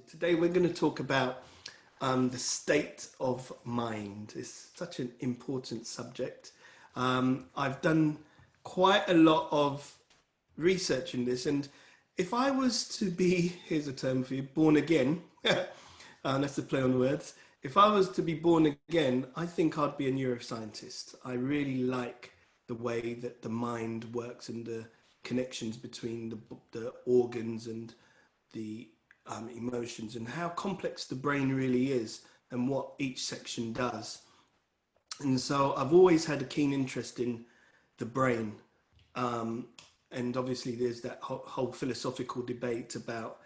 Today we're going to talk about the state of mind. It's such an important subject. I've done quite a lot of research in this, and if I was to be, here's a term for you, born again, that's a play on words. If I was to be born again, I think I'd be a neuroscientist. I really like the way that the mind works and the connections between the organs and the emotions, and how complex the brain really is and what each section does. And so I've always had a keen interest in the brain. And obviously there's that whole philosophical debate about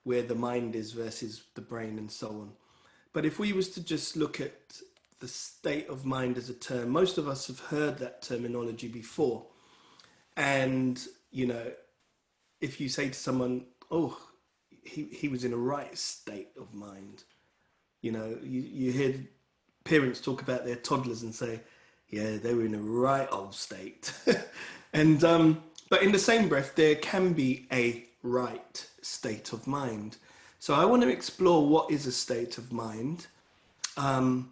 where the mind is versus the brain and so on. But if we was to just look at the state of mind as a term, most of us have heard that terminology before. And, you know, if you say to someone, oh, he was in a right state of mind. You know, you hear parents talk about their toddlers and say, yeah, they were in a right old state. And but in the same breath, there can be a right state of mind. So I want to explore what is a state of mind. And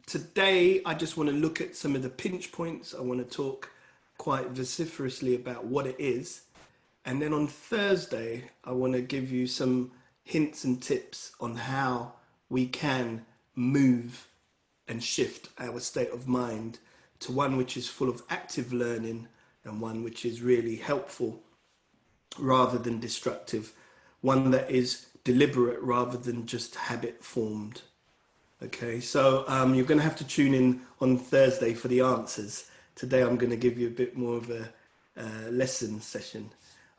today I just want to look at some of the pinch points. I want to talk quite vociferously about what it is. And then on Thursday, I want to give you some hints and tips on how we can move and shift our state of mind to one which is full of active learning and one which is really helpful rather than destructive, one that is deliberate rather than just habit formed. Okay, so you're going to have to tune in on Thursday for the answers. Today I'm going to give you a bit more of a lesson session.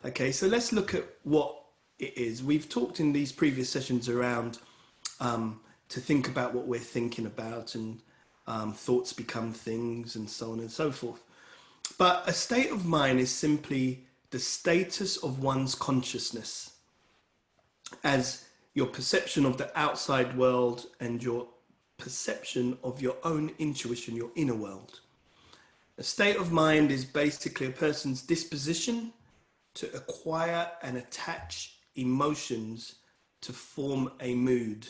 Okay, so let's look at what it is. We've talked in these previous sessions around to think about what we're thinking about, and thoughts become things and so on and so forth. But a state of mind is simply the status of one's consciousness as your perception of the outside world and your perception of your own intuition, your inner world. A state of mind is basically a person's disposition to acquire and attach emotions to form a mood.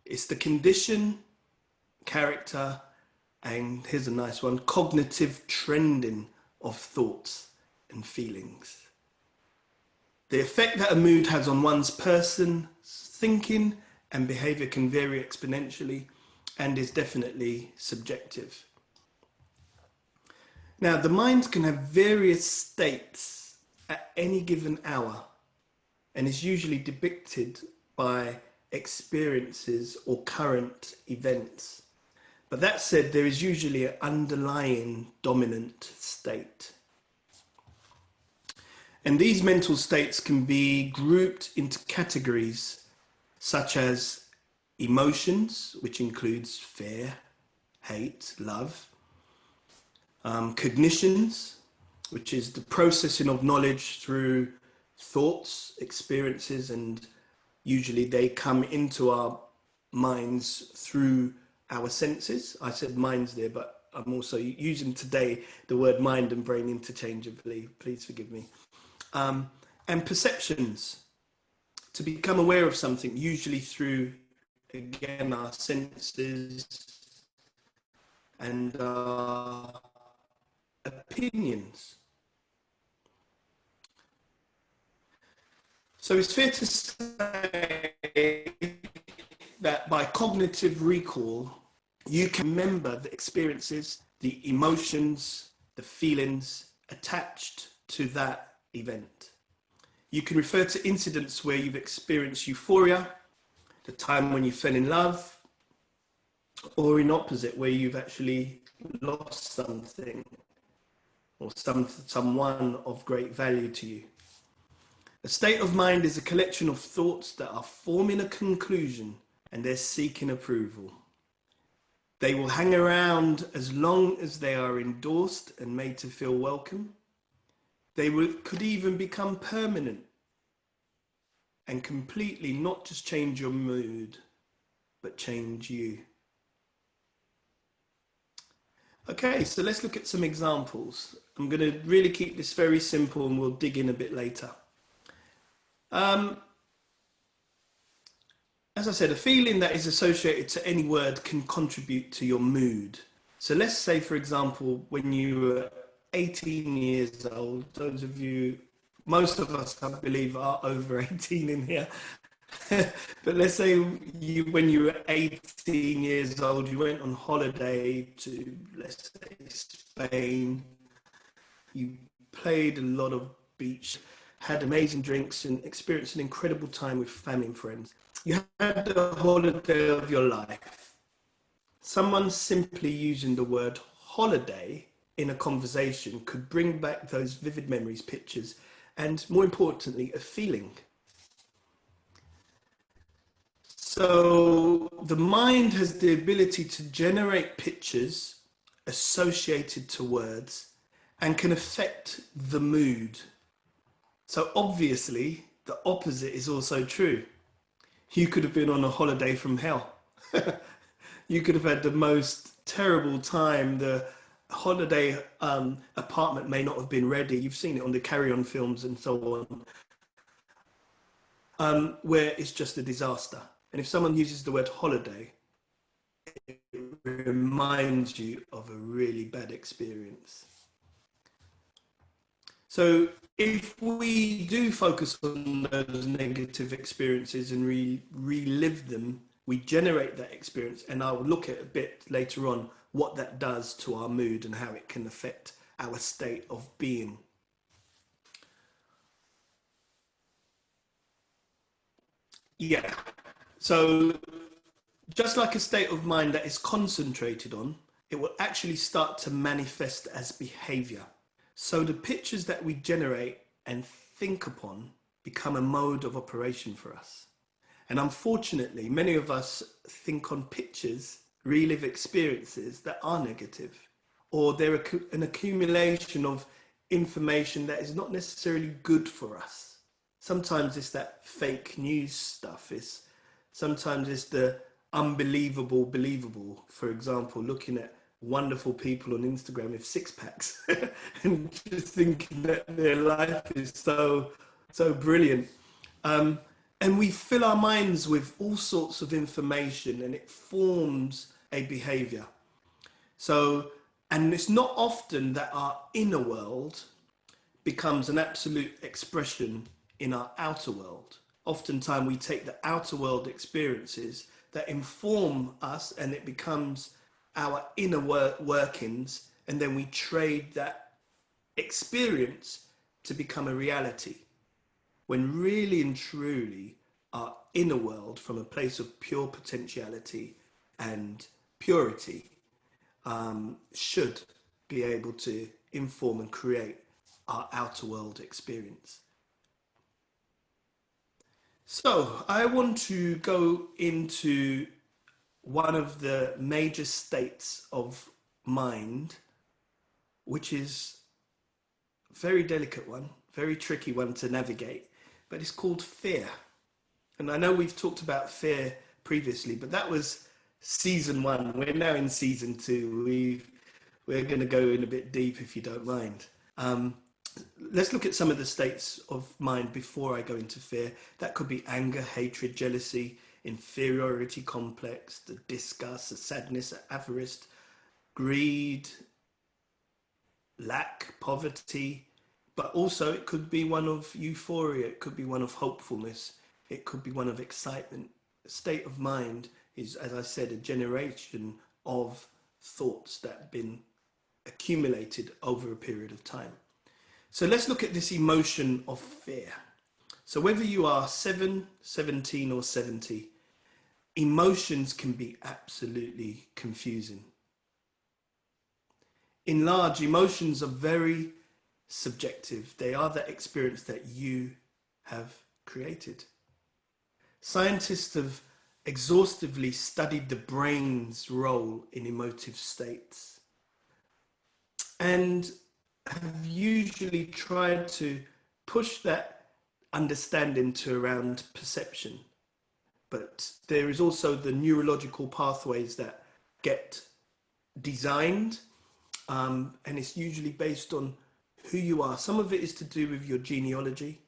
It's the condition, character, and here's a nice one, cognitive trending of thoughts and feelings. The effect that a mood has on one's person's thinking and behavior can vary exponentially and is definitely subjective. Now, the mind can have various states at any given hour and is usually depicted by experiences or current events. But that said, there is usually an underlying dominant state. And these mental states can be grouped into categories such as emotions, which includes fear, hate, love. Cognitions, which is the processing of knowledge through thoughts, experiences, and usually they come into our minds through our senses. I said minds there, but I'm also using today the word mind and brain interchangeably. Please forgive me. And perceptions, to become aware of something, usually through, again, our senses and our opinions. So it's fair to say that by cognitive recall, you can remember the experiences, the emotions, the feelings attached to that event. You can refer to incidents where you've experienced euphoria, the time when you fell in love, or in opposite, where you've actually lost something or someone of great value to you. A state of mind is a collection of thoughts that are forming a conclusion and they're seeking approval. They will hang around as long as they are endorsed and made to feel welcome. They could even become permanent and completely not just change your mood, but change you. Okay, so let's look at some examples. I'm going to really keep this very simple and we'll dig in a bit later. Um, as I said, a feeling that is associated to any word can contribute to your mood. So let's say, for example, when you were 18 years old, those of you, most of us, I believe, are over 18 in here. But let's say when you were 18 years old, you went on holiday to, let's say, Spain. You played a lot of beach, had amazing drinks, and experienced an incredible time with family and friends. You had the holiday of your life. Someone simply using the word holiday in a conversation could bring back those vivid memories, pictures, and more importantly, a feeling. So the mind has the ability to generate pictures associated to words and can affect the mood. So obviously, the opposite is also true. You could have been on a holiday from hell. You could have had the most terrible time. The holiday apartment may not have been ready. You've seen it on the Carry On films and so on, where it's just a disaster. And if someone uses the word holiday, it reminds you of a really bad experience. So if we do focus on those negative experiences and relive them, we generate that experience. And I'll look at a bit later on what that does to our mood and how it can affect our state of being. Yeah. So just like a state of mind that is concentrated on, it will actually start to manifest as behavior. So the pictures that we generate and think upon become a mode of operation for us. And unfortunately, many of us think on pictures, relive experiences that are negative, or they're an accumulation of information that is not necessarily good for us. Sometimes it's that fake news stuff. Sometimes it's the unbelievable believable. For example, looking at wonderful people on Instagram with six packs and just thinking that their life is so brilliant. And we fill our minds with all sorts of information and it forms a behavior. So, and it's not often that our inner world becomes an absolute expression in our outer world. Oftentimes we take the outer world experiences that inform us and it becomes our inner workings, and then we trade that experience to become a reality. When really and truly our inner world, from a place of pure potentiality and purity, should be able to inform and create our outer world experience. So I want to go into one of the major states of mind, which is a very delicate one, very tricky one to navigate, but it's called fear. And I know we've talked about fear previously, but that was season one. We're now in season two. We're going to go in a bit deep if you don't mind. Let's look at some of the states of mind before I go into fear. That could be anger, hatred, jealousy, inferiority complex, the disgust, the sadness, the avarice, greed, lack, poverty, but also it could be one of euphoria, it could be one of hopefulness, it could be one of excitement. A state of mind is, as I said, a generation of thoughts that have been accumulated over a period of time. So let's look at this emotion of fear. So whether you are 7, 17 or 70, emotions can be absolutely confusing. In large, emotions are very subjective. They are that experience that you have created. Scientists have exhaustively studied the brain's role in emotive states and have usually tried to push that understanding to around perception. But there is also the neurological pathways that get designed, and it's usually based on who you are. Some of it is to do with your genealogy,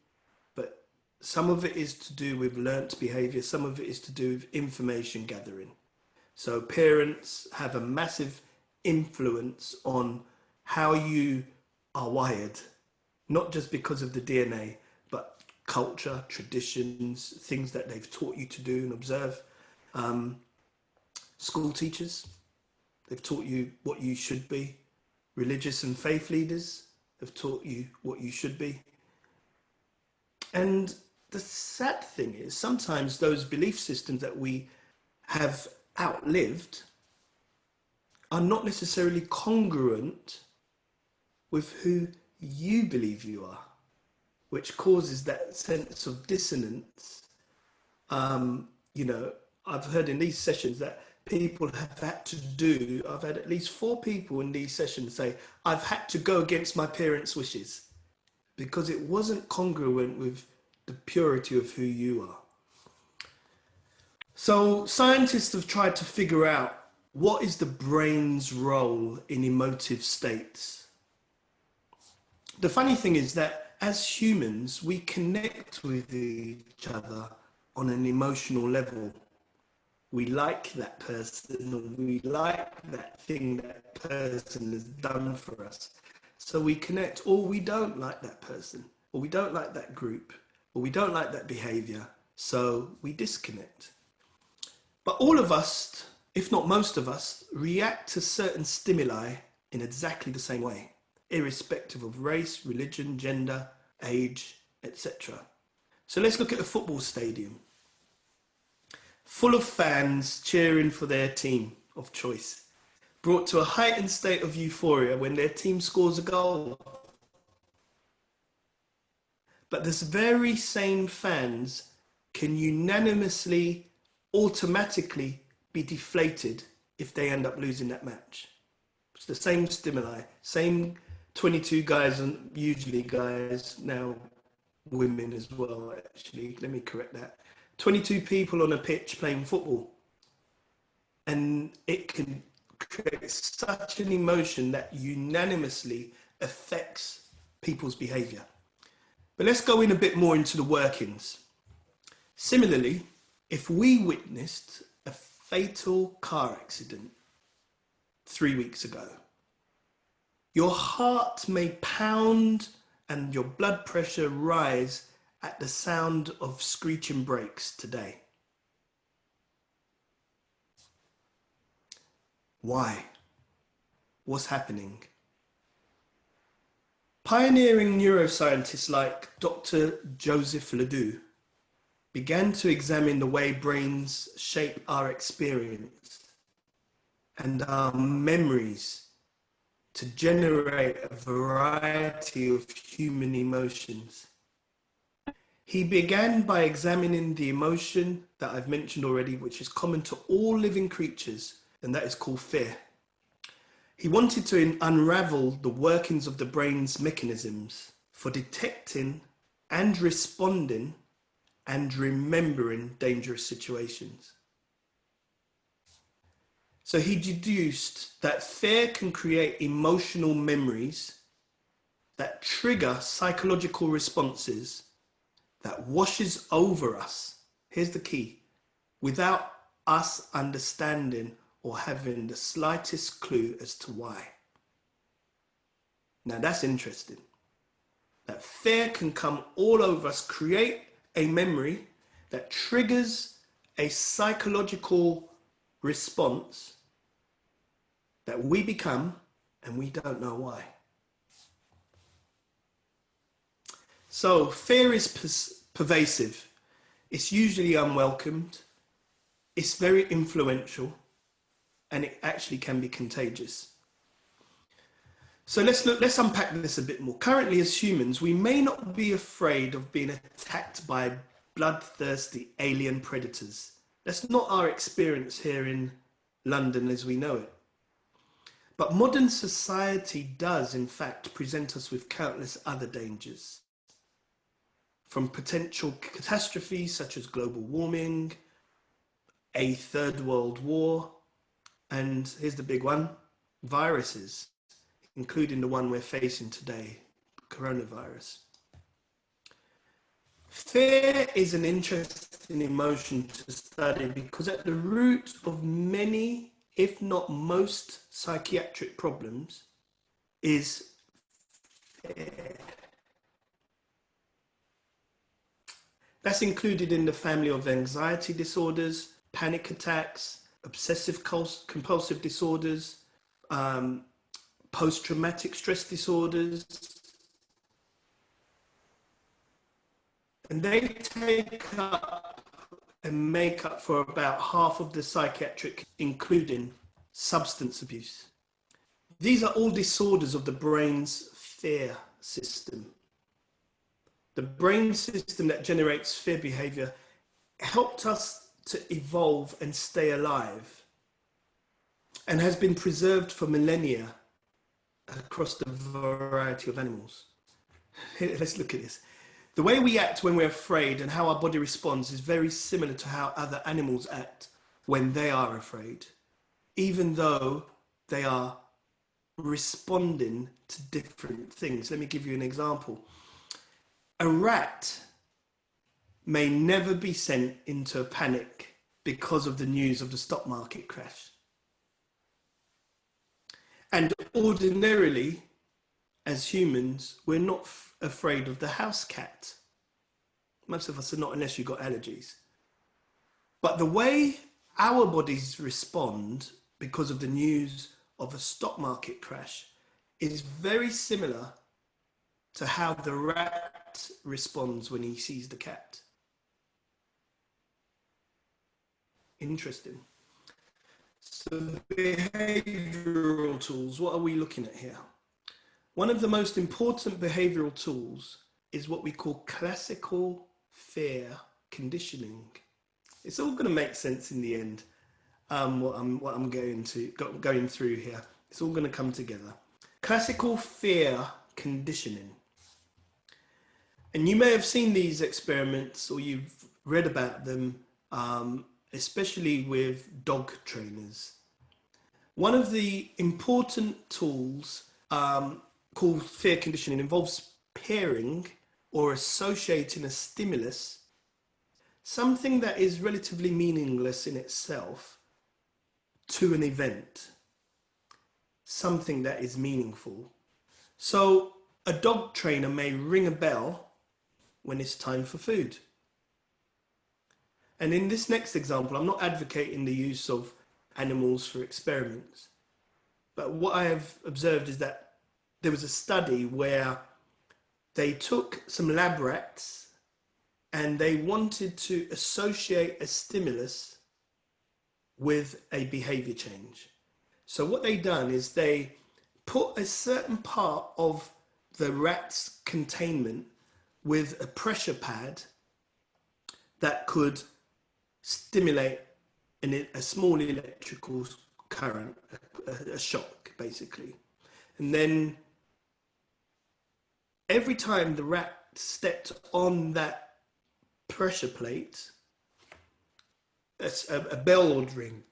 but some of it is to do with learnt behavior, some of it is to do with information gathering. So parents have a massive influence on how you are wired, not just because of the DNA, but culture, traditions, things that they've taught you to do and observe. School teachers, they've taught you what you should be. Religious and faith leaders have taught you what you should be. And the sad thing is, sometimes those belief systems that we have outlived are not necessarily congruent with who you believe you are, which causes that sense of dissonance. You know, I've heard in these sessions that people have had to do, I've had at least 4 people in these sessions say, I've had to go against my parents' wishes because it wasn't congruent with the purity of who you are. So scientists have tried to figure out what is the brain's role in emotive states. The funny thing is that as humans, we connect with each other on an emotional level. We like that person, or we like that thing that person has done for us. So we connect, or we don't like that person, or we don't like that group, or we don't like that behavior. So we disconnect. But all of us, if not most of us, react to certain stimuli in exactly the same way, irrespective of race, religion, gender, age, etc. So let's look at a football stadium, full of fans cheering for their team of choice, brought to a heightened state of euphoria when their team scores a goal. But this very same fans can unanimously, automatically be deflated if they end up losing that match. It's the same stimuli, same 22 guys, and usually guys, now women as well, actually, let me correct that. 22 people on a pitch playing football. And it can create such an emotion that unanimously affects people's behavior. But let's go in a bit more into the workings. Similarly, if we witnessed a fatal car accident 3 weeks ago, your heart may pound and your blood pressure rise at the sound of screeching brakes today. Why? What's happening? Pioneering neuroscientists like Dr. Joseph Ledoux began to examine the way brains shape our experience and our memories to generate a variety of human emotions. He began by examining the emotion that I've mentioned already, which is common to all living creatures, and that is called fear. He wanted to unravel the workings of the brain's mechanisms for detecting and responding and remembering dangerous situations. So he deduced that fear can create emotional memories that trigger psychological responses that washes over us. Here's the key: without us understanding or having the slightest clue as to why. Now that's interesting. That fear can come all over us, create a memory that triggers a psychological response that we become, and we don't know why. So fear is pervasive. It's usually unwelcomed. It's very influential, and it actually can be contagious. So let's unpack this a bit more. Currently, as humans, we may not be afraid of being attacked by bloodthirsty alien predators. That's not our experience here in London as we know it. But modern society does, in fact, present us with countless other dangers. From potential catastrophes such as global warming, a third world war, and here's the big one, viruses, including the one we're facing today, coronavirus. Fear is an interesting emotion to study because at the root of many, if not most, psychiatric problems is fear. That's included in the family of anxiety disorders, panic attacks, obsessive compulsive disorders, post-traumatic stress disorders, and they take up and make up for about half of the psychiatric, including substance abuse. These are all disorders of the brain's fear system. The brain system that generates fear behavior helped us to evolve and stay alive and has been preserved for millennia across the variety of animals. Let's look at this. The way we act when we're afraid and how our body responds is very similar to how other animals act when they are afraid, even though they are responding to different things. Let me give you an example. A rat may never be sent into a panic because of the news of the stock market crash. And ordinarily, as humans, we're not afraid of the house cat. Most of us are not, unless you've got allergies. But the way our bodies respond because of the news of a stock market crash is very similar to how the rat responds when he sees the cat. Interesting. So behavioral tools, what are we looking at here? One of the most important behavioral tools is what we call classical fear conditioning. It's all going to make sense in the end. What I'm going through here, it's all going to come together. Classical fear conditioning. And you may have seen these experiments or you've read about them, especially with dog trainers. One of the important tools called fear conditioning involves pairing or associating a stimulus, something that is relatively meaningless in itself, to an event, something that is meaningful. So a dog trainer may ring a bell when it's time for food. And in this next example, I'm not advocating the use of animals for experiments, but what I have observed is that there was a study where they took some lab rats and they wanted to associate a stimulus with a behavior change. So what they done is they put a certain part of the rat's containment with a pressure pad that could stimulate a small electrical current, a shock basically. And then every time the rat stepped on that pressure plate, a bell would ring.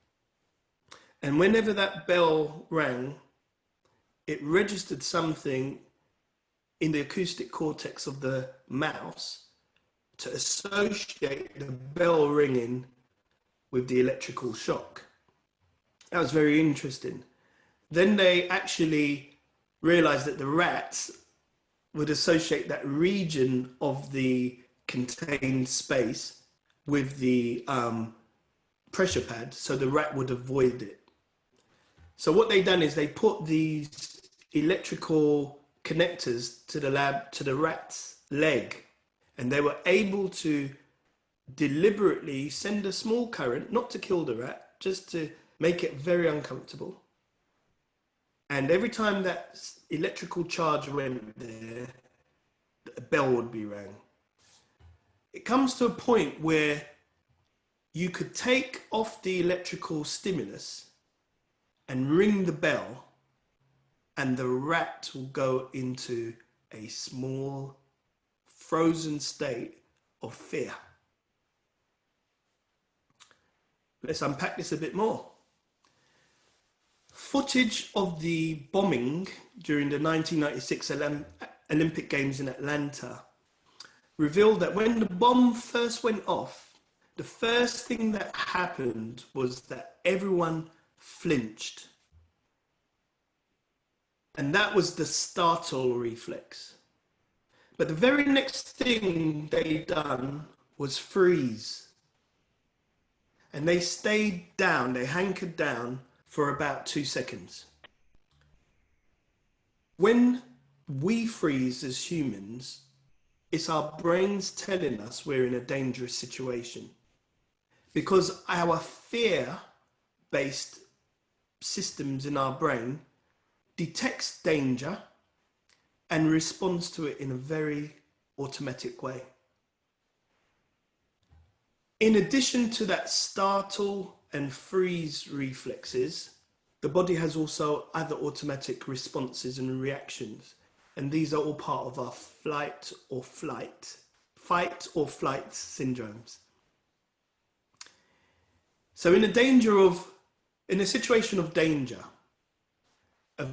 And whenever that bell rang, it registered something in the acoustic cortex of the mouse to associate the bell ringing with the electrical shock. That was very interesting. Then they actually realized that the rats would associate that region of the contained space with the pressure pad, so the rat would avoid it. So what they done is they put these electrical connectors to the rat's leg, and they were able to deliberately send a small current, not to kill the rat, just to make it very uncomfortable. And every time that electrical charge went there, a bell would be rang. It comes to a point where you could take off the electrical stimulus and ring the bell, and the rat will go into a small frozen state of fear. Let's unpack this a bit more. Footage of the bombing during the 1996 Olympic Games in Atlanta revealed that when the bomb first went off, the first thing that happened was that everyone flinched. And that was the startle reflex. But the very next thing they done was freeze. And they stayed down, they hankered down for about 2 seconds. When we freeze as humans, it's our brains telling us we're in a dangerous situation. Because our fear-based systems in our brain detects danger and responds to it in a very automatic way. In addition to that startle and freeze reflexes, the body has also other automatic responses and reactions. And these are all part of our fight or flight syndromes. So in a situation of danger, a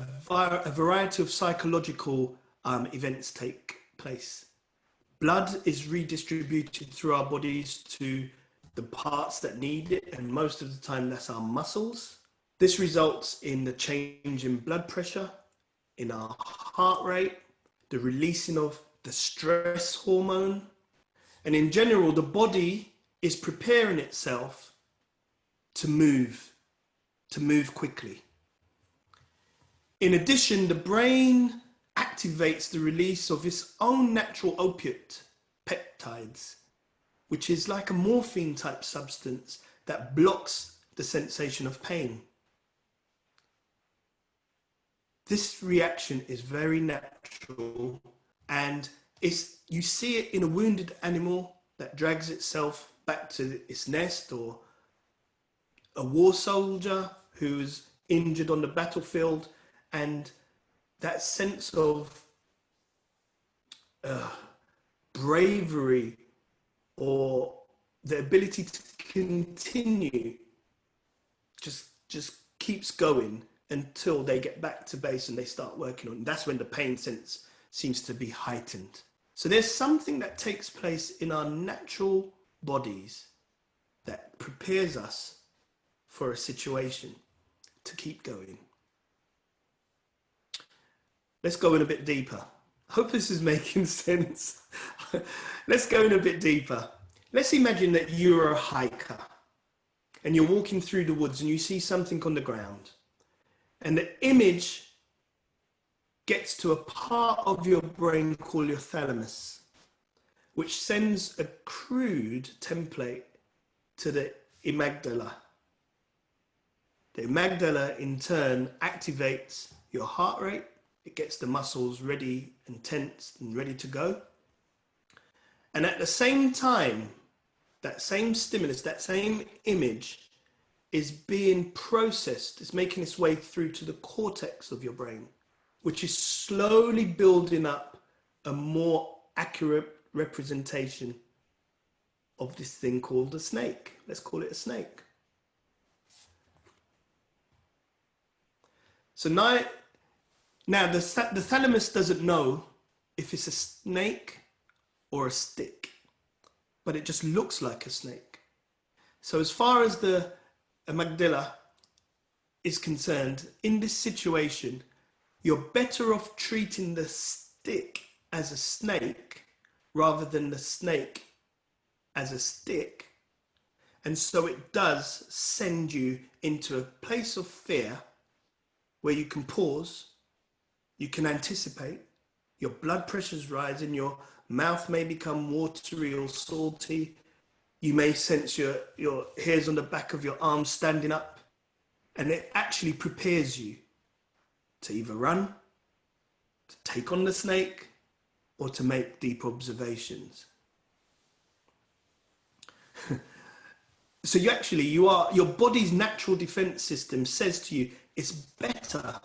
variety of psychological events take place. Blood is redistributed through our bodies to the parts that need it, and most of the time that's our muscles. This results in the change in blood pressure, in our heart rate, the releasing of the stress hormone, and in general, the body is preparing itself to move quickly. In addition, the brain activates the release of its own natural opiate peptides, which is like a morphine type substance that blocks the sensation of pain. This reaction is very natural, and you see it in a wounded animal that drags itself back to its nest, or a war soldier who's injured on the battlefield, and that sense of bravery or the ability to continue just keeps going until they get back to base and they start working on it. That's when the pain sense seems to be heightened. So there's something that takes place in our natural bodies that prepares us for a situation to keep going. Let's go in a bit deeper. I hope this is making sense. Let's go in a bit deeper. Let's imagine that you're a hiker and you're walking through the woods and you see something on the ground, and the image gets to a part of your brain called your thalamus, which sends a crude template to the amygdala. The amygdala in turn activates your heart rate. It gets the muscles ready and tense and ready to go. And at the same time, that same stimulus, that same image is being processed. It's making its way through to the cortex of your brain, which is slowly building up a more accurate representation of this thing called a snake. Let's call it a snake. So now the thalamus doesn't know if it's a snake or a stick, but it just looks like a snake. So as far as the amygdala is concerned, in this situation, you're better off treating the stick as a snake rather than the snake as a stick. And so it does send you into a place of fear where you can pause, you can anticipate, your blood pressure's rising, your mouth may become watery or salty, you may sense your hairs on the back of your arms standing up, and it actually prepares you to either run, to take on the snake, or to make deep observations. So your body's natural defense system says to you, it's better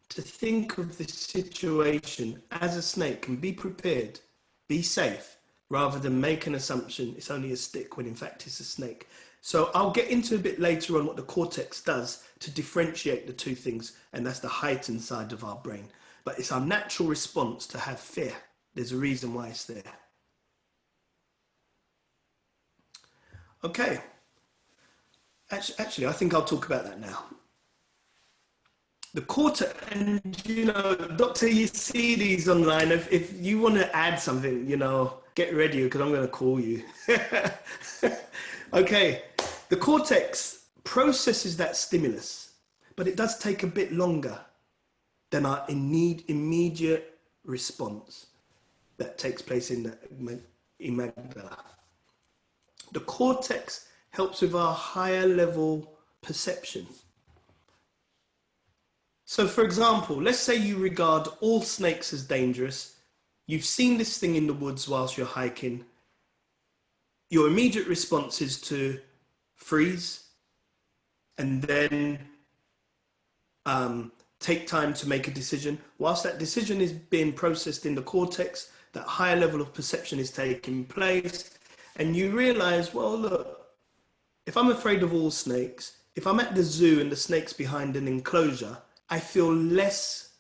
to think of this situation as a snake and be prepared, be safe, rather than make an assumption it's only a stick when in fact it's a snake. So I'll get into a bit later on what the cortex does to differentiate the two things, and that's the heightened side of our brain. But it's our natural response to have fear. There's a reason why it's there. Okay. Actually, I think I'll talk about that now. The cortex, and Doctor, you see these online. If you want to add something, get ready because I'm going to call you. Okay. The cortex processes that stimulus, but it does take a bit longer than our immediate response that takes place in the amygdala. The cortex helps with our higher level perception. So for example, let's say you regard all snakes as dangerous. You've seen this thing in the woods whilst you're hiking. Your immediate response is to freeze and then take time to make a decision. Whilst that decision is being processed in the cortex, that higher level of perception is taking place. And you realize, well, look, if I'm afraid of all snakes, if I'm at the zoo and the snake's behind an enclosure, I feel less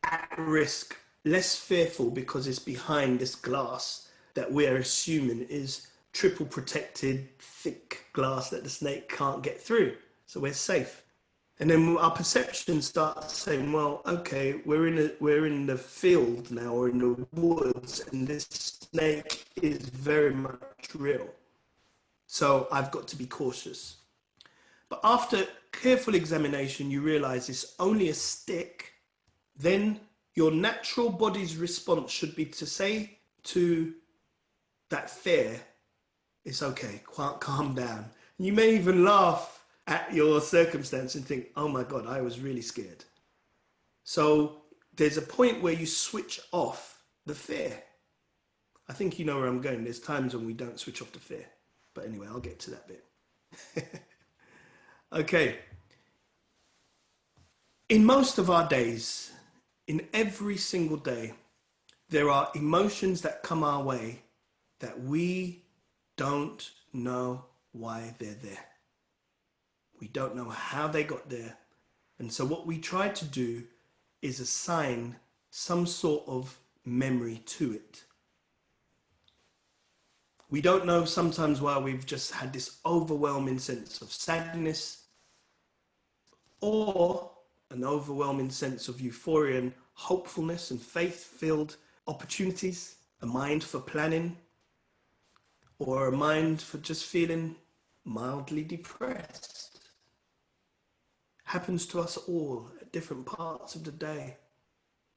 at risk, less fearful because it's behind this glass that we're assuming is triple protected, thick glass that the snake can't get through. So we're safe. And then our perception starts saying, well, okay, we're in the field now, or in the woods, and this snake is very much real. So I've got to be cautious. But after careful examination, you realize it's only a stick. Then your natural body's response should be to say to that fear, it's okay, calm down. And you may even laugh at your circumstance and think, oh my God, I was really scared. So there's a point where you switch off the fear. I think you know where I'm going. There's times when we don't switch off the fear. But anyway, I'll get to that bit. Okay. In most of our days, in every single day, there are emotions that come our way that we don't know why they're there. We don't know how they got there. And so what we try to do is assign some sort of memory to it. We don't know sometimes why we've just had this overwhelming sense of sadness, or an overwhelming sense of euphoria and hopefulness and faith-filled opportunities, a mind for planning, or a mind for just feeling mildly depressed. Happens to us all at different parts of the day.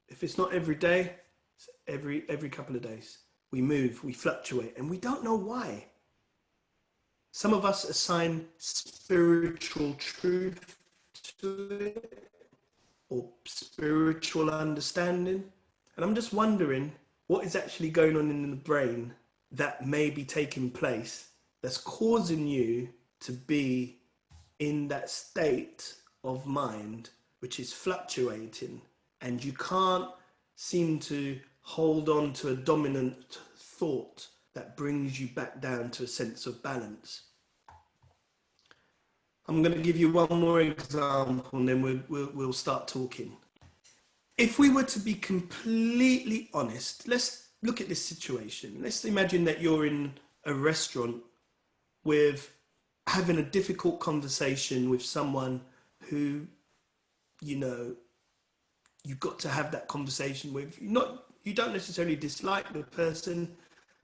If it's not every day, it's every couple of days. We move, we fluctuate, and we don't know why. Some of us assign spiritual truth to it, or spiritual understanding. And I'm just wondering what is actually going on in the brain that may be taking place that's causing you to be in that state of mind which is fluctuating, and you can't seem to hold on to a dominant thought that brings you back down to a sense of balance. I'm going to give you one more example and then we'll start talking. If we were to be completely honest, let's look at this situation. Let's imagine that you're in a restaurant with having a difficult conversation with someone who, you've got to have that conversation with. You don't necessarily dislike the person,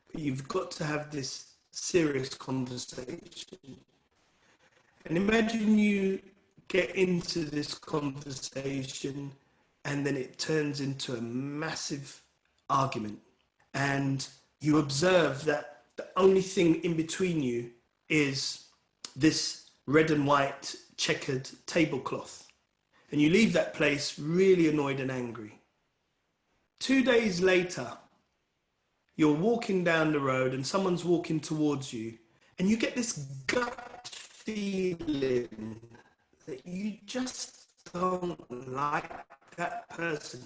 but you've got to have this serious conversation. And imagine you get into this conversation and then it turns into a massive argument. And you observe that the only thing in between you is this red and white checkered tablecloth. And you leave that place really annoyed and angry. 2 days later, you're walking down the road and someone's walking towards you, and you get this gut feeling that you just don't like that person.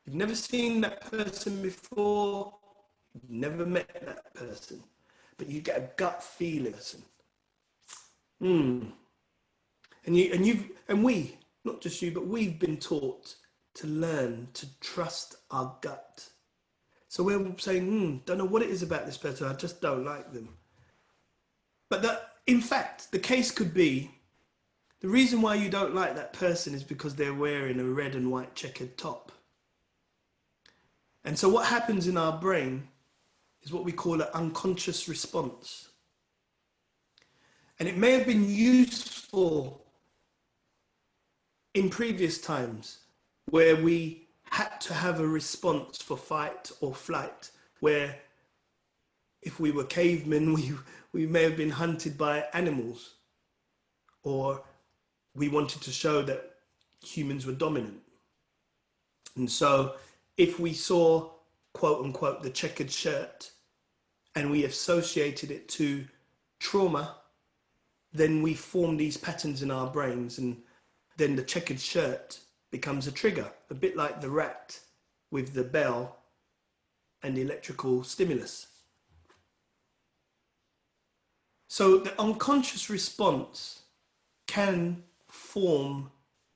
You've never seen that person before, you've never met that person, but you get a gut feeling. And we, not just you, but we've been taught to learn to trust our gut. So we're saying, don't know what it is about this person, I just don't like them. But in fact, the case could be the reason why you don't like that person is because they're wearing a red and white checkered top. And so what happens in our brain is what we call an unconscious response. And it may have been useful in previous times where we had to have a response for fight or flight, where if we were cavemen, we may have been hunted by animals, or we wanted to show that humans were dominant. And so if we saw, quote unquote, the checkered shirt, and we associated it to trauma, then we form these patterns in our brains, and then the checkered shirt becomes a trigger, a bit like the rat with the bell and the electrical stimulus. So the unconscious response can form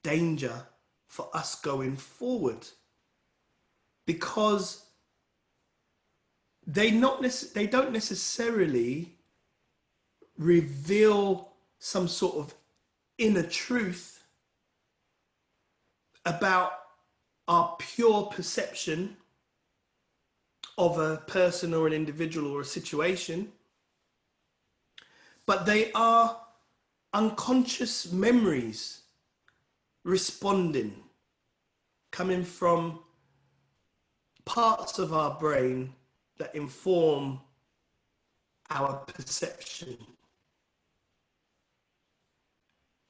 danger for us going forward, because they don't necessarily reveal some sort of inner truth about our pure perception of a person or an individual or a situation, but they are unconscious memories responding, coming from parts of our brain that inform our perception.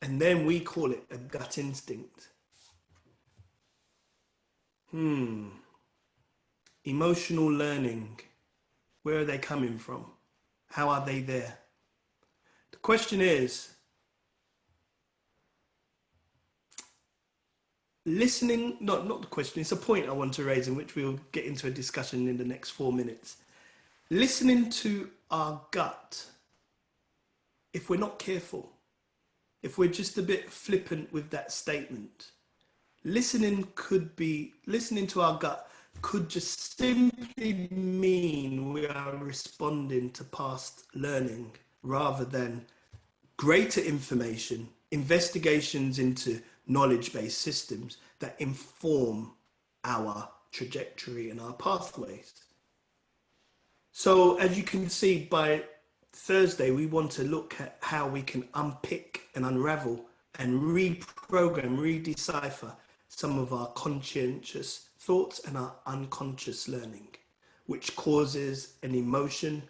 And then we call it a gut instinct. Emotional learning. Where are they coming from? How are they there? The question is, listening, not the question, it's a point I want to raise in which we'll get into a discussion in the next 4 minutes. Listening to our gut, if we're not careful, if we're just a bit flippant with that statement, listening to our gut could just simply mean we are responding to past learning rather than greater information, investigations into knowledge-based systems that inform our trajectory and our pathways. So as you can see, by Thursday, we want to look at how we can unpick and unravel and reprogram, redecipher some of our conscientious thoughts and our unconscious learning, which causes an emotion,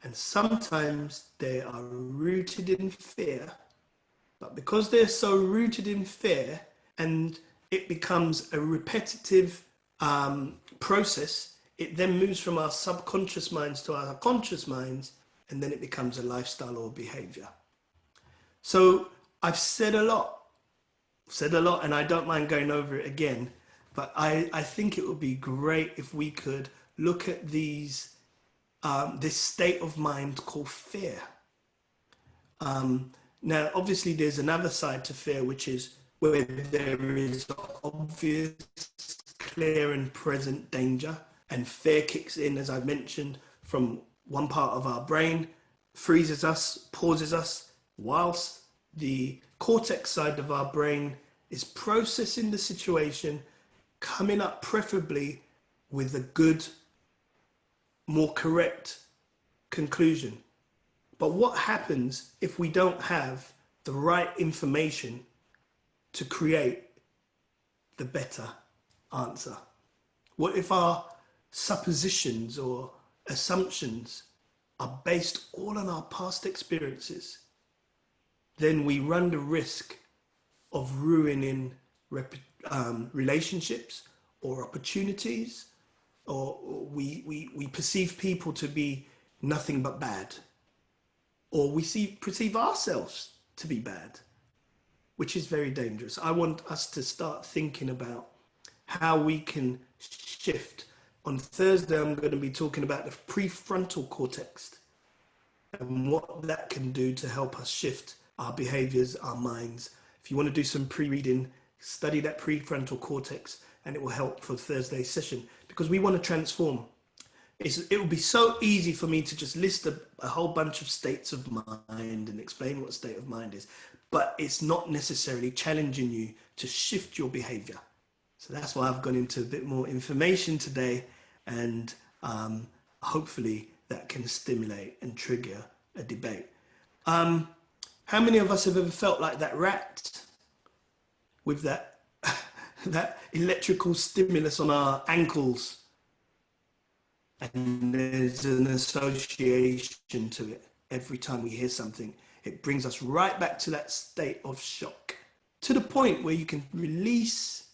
and sometimes they are rooted in fear. But because they're so rooted in fear and it becomes a repetitive process, it then moves from our subconscious minds to our conscious minds, and then it becomes a lifestyle or behavior. So I've said a lot, and I don't mind going over it again, but I think it would be great if we could look at this state of mind called fear. Now, obviously, there's another side to fear, which is where there is obvious, clear and present danger, and fear kicks in, as I've mentioned, from one part of our brain, freezes us, pauses us, whilst the cortex side of our brain is processing the situation, coming up preferably with a good, more correct conclusion. But what happens if we don't have the right information to create the better answer? What if our suppositions or assumptions are based all on our past experiences? Then we run the risk of ruining relationships or opportunities, or we perceive people to be nothing but bad. Or we perceive ourselves to be bad, which is very dangerous. I want us to start thinking about how we can shift. On Thursday, I'm going to be talking about the prefrontal cortex and what that can do to help us shift our behaviors, our minds. If you want to do some pre-reading, study that prefrontal cortex, and it will help for Thursday's session, because we want to transform. it would be so easy for me to just list a whole bunch of states of mind and explain what a state of mind is, but it's not necessarily challenging you to shift your behavior. So that's why I've gone into a bit more information today, and hopefully that can stimulate and trigger a debate. How many of us have ever felt like that rat with that that electrical stimulus on our ankles? And there's an association to it. Every time we hear something, it brings us right back to that state of shock, to the point where you can release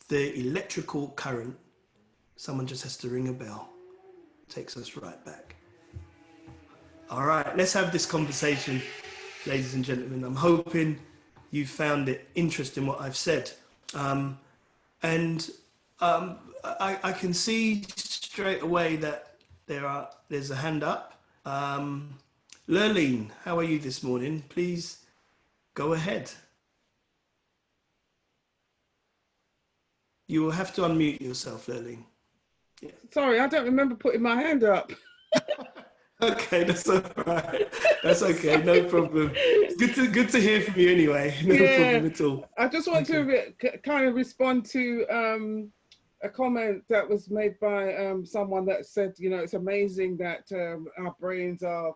the electrical current. Someone just has to ring a bell. Takes us right back. All right, let's have this conversation, ladies and gentlemen. I'm hoping you found it interesting what I've said. I can see straight away that there's a hand up. Lurleen, how are you this morning? Please go ahead. You will have to unmute yourself, Lurleen. Yeah. Sorry, I don't remember putting my hand up. Okay, that's all right. That's okay, no problem. It's good to hear from you anyway. No problem at all. I just want to kind of respond to a comment that was made by someone that said, you know, it's amazing that our brains are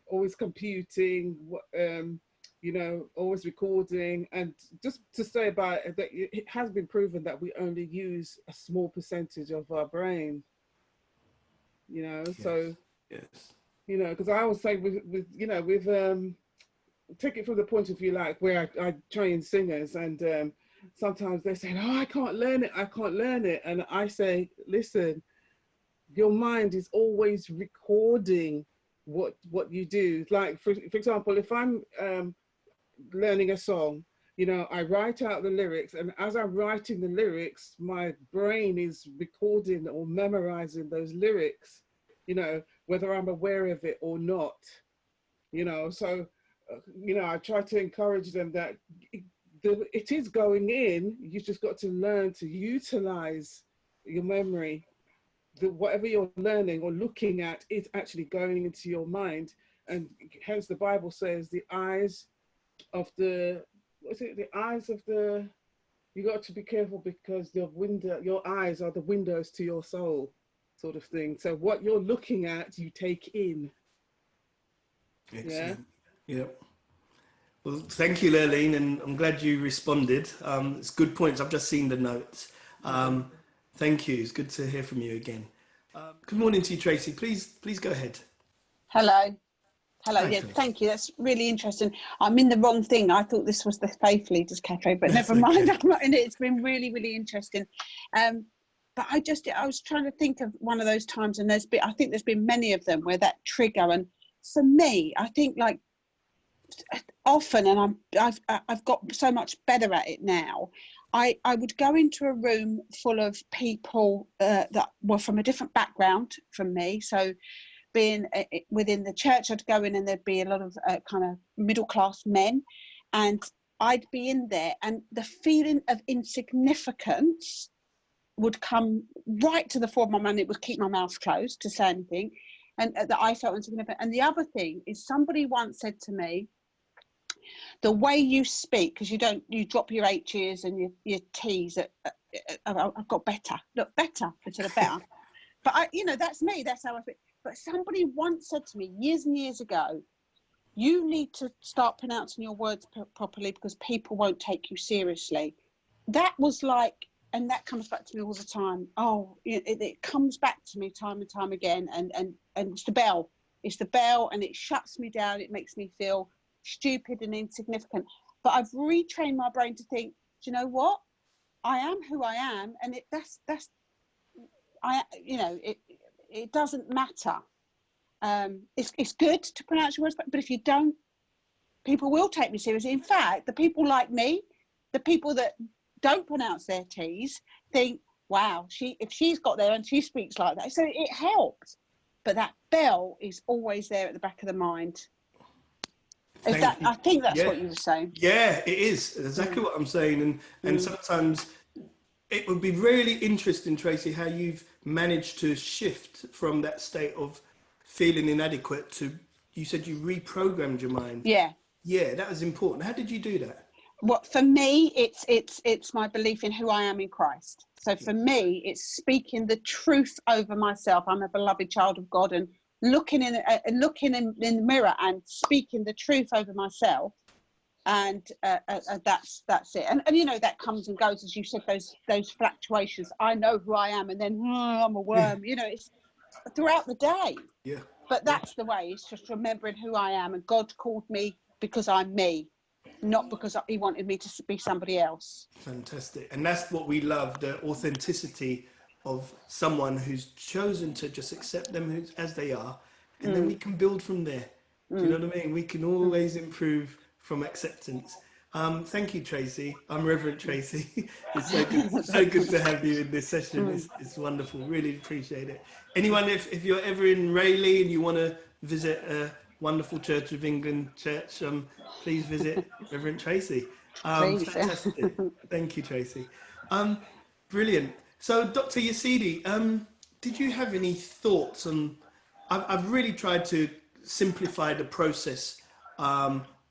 always computing, you know, always recording. And just to say about it, that it has been proven that we only use a small percentage of our brain. You know, yes. So, yes. You know, because I always say with you know, with take it from the point of view like where I train singers, and sometimes they say, oh, I can't learn it. And I say, listen, your mind is always recording what you do. Like, for example, if I'm learning a song, you know, I write out the lyrics, and as I'm writing the lyrics, my brain is recording or memorizing those lyrics, you know, whether I'm aware of it or not, you know. So, you know, I try to encourage them that it is going in. You've just got to learn to utilize your memory. Whatever you're learning or looking at is actually going into your mind. And hence the Bible says the eyes of the, you got to be careful because your eyes are the windows to your soul, sort of thing. So what you're looking at, you take in. Excellent. Yeah. Yep. Well, thank you, Lurleen, and I'm glad you responded. It's good points. I've just seen the notes. Thank you. It's good to hear from you again. Good morning to you, Tracy. Please go ahead. Hello. Hi, Yeah, Tracy. thank you. That's really interesting. I'm in the wrong thing. I thought this was the Faith Leaders Cafe, but never mind. I'm not in it. It's been really, really interesting. But I was trying to think of one of those times, and I think there's been many of them where that trigger. And for me, I think like often, and I've got so much better at it now. I would go into a room full of people that were from a different background from me. So being within the church, I'd go in and there'd be a lot of kind of middle-class men, and I'd be in there, and the feeling of insignificance would come right to the fore of my mind. It would keep my mouth closed to say anything, and that I felt insignificant. And the other thing is, somebody once said to me, the way you speak, because you drop your H's and your T's. I've got better, look, better instead of better. But that's me. That's how I speak. But somebody once said to me years and years ago, you need to start pronouncing your words properly because people won't take you seriously. That was like, and that comes back to me all the time. Oh, it comes back to me time and time again. And it's the bell. It's the bell, and it shuts me down. It makes me feel stupid and insignificant. But I've retrained my brain to think, do you know what? I am who I am, and it doesn't matter. It's good to pronounce your words, but if you don't, people will take me seriously. In fact, the people like me, the people that don't pronounce their T's, think, wow, if she's got there and she speaks like that. So it helps. But that bell is always there at the back of the mind. I think that's what you were saying. Yeah, it is exactly what I'm saying. And sometimes it would be really interesting, Tracy, how you've managed to shift from that state of feeling inadequate to, you said you reprogrammed your mind. Yeah. Yeah, that was important. How did you do that? What for me, it's my belief in who I am in Christ. So for me, it's speaking the truth over myself. I'm a beloved child of God, and looking in the mirror and speaking the truth over myself. And that's it. And you know, that comes and goes, as you said, those fluctuations. I know who I am, and then I'm a worm. You know, it's throughout the day. Yeah. But that's the way. It's just remembering who I am, and God called me because I'm me, not because He wanted me to be somebody else. Fantastic. And that's what we love, the authenticity of someone who's chosen to just accept them as they are, and then we can build from there. Do you know what I mean? We can always improve from acceptance. Thank you, Tracy. I'm Reverend Tracy. It's so good to have you in this session. It's wonderful. Really appreciate it. Anyone, if you're ever in Rayleigh and you want to visit a wonderful Church of England church, please visit Reverend Tracy. Please. Fantastic. Thank you, Tracy. Brilliant. So, Dr. Yasidi, did you have any thoughts on? I've really tried to simplify the process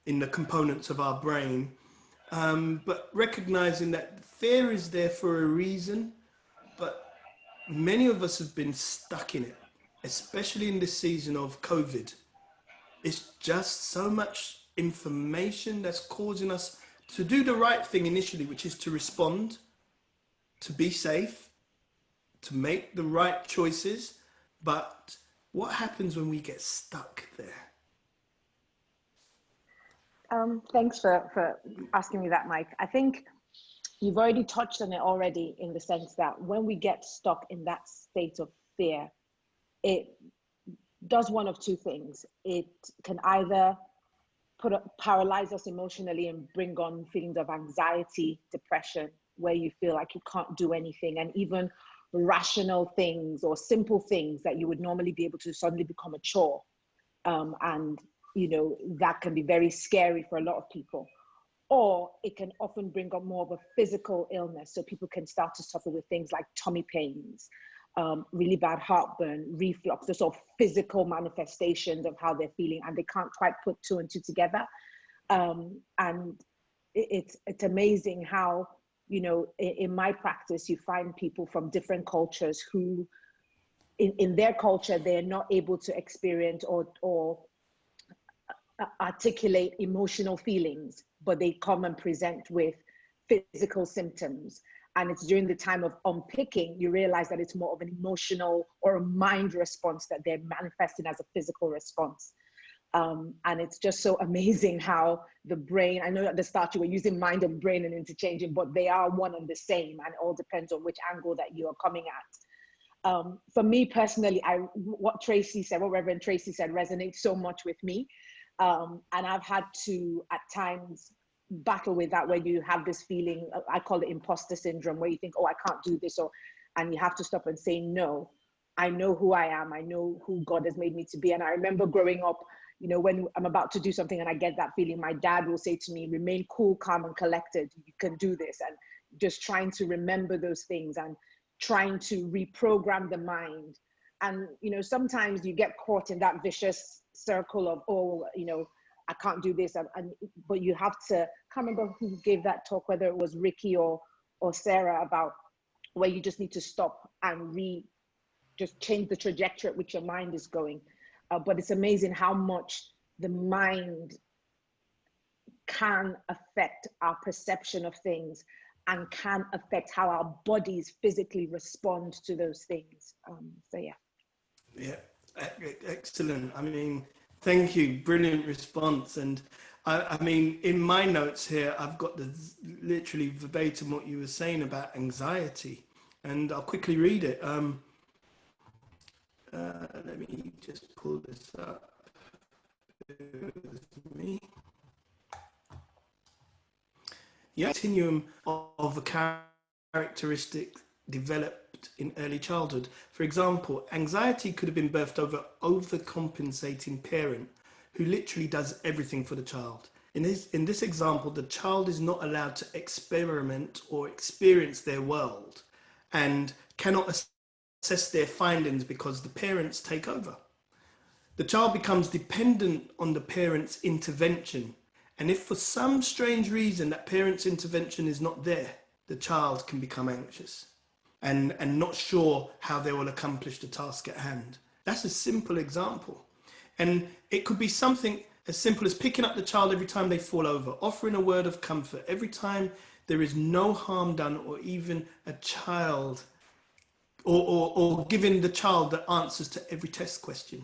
in the components of our brain, but recognizing that fear is there for a reason, but many of us have been stuck in it, especially in this season of COVID. It's just so much information that's causing us to do the right thing initially, which is to respond, to be safe, to make the right choices. But what happens when we get stuck there? Thanks for asking me that, Mike. I think you've already touched on it already, in the sense that when we get stuck in that state of fear, it does one of two things. It can either paralyze us emotionally and bring on feelings of anxiety, depression, where you feel like you can't do anything, and even rational things or simple things that you would normally be able to suddenly become a chore. And you know, that can be very scary for a lot of people. Or it can often bring up more of a physical illness. So people can start to suffer with things like tummy pains, really bad heartburn, reflux, the sort of physical manifestations of how they're feeling, and they can't quite put two and two together. And it's amazing how, you know, in my practice, you find people from different cultures who, in their culture, they're not able to experience or articulate emotional feelings, but they come and present with physical symptoms. And it's during the time of unpicking, you realize that it's more of an emotional or a mind response that they're manifesting as a physical response. And it's just so amazing how the brain, I know at the start you were using mind and brain and interchanging, but they are one and the same, and it all depends on which angle that you are coming at. For me personally, what Reverend Tracy said resonates so much with me. And I've had to, at times, battle with that, where you have this feeling, I call it imposter syndrome, where you think, oh, I can't do this, and you have to stop and say, no, I know who I am. I know who God has made me to be. And I remember growing up, you know, when I'm about to do something and I get that feeling, my dad will say to me, remain cool, calm, and collected. You can do this. And just trying to remember those things and trying to reprogram the mind. And, you know, sometimes you get caught in that vicious circle of, oh, you know, I can't do this. But you have to, I can't remember who gave that talk, whether it was Ricky or Sarah, about where you just need to stop and just change the trajectory at which your mind is going. But it's amazing how much the mind can affect our perception of things and can affect how our bodies physically respond to those things. So yeah. Yeah, excellent. I mean, thank you. Brilliant response. And I mean, in my notes here, I've got literally verbatim what you were saying about anxiety, and I'll quickly read it. Let me just pull this up. With me. Yeah, continuum of a characteristic developed in early childhood. For example, anxiety could have been birthed over overcompensating parent who literally does everything for the child. In this example, the child is not allowed to experiment or experience their world and cannot assess their findings because the parents take over. The child becomes dependent on the parent's intervention. And if for some strange reason that parent's intervention is not there, the child can become anxious and not sure how they will accomplish the task at hand. That's a simple example. And it could be something as simple as picking up the child every time they fall over, offering a word of comfort every time there is no harm done, or even a child, or giving the child the answers to every test question.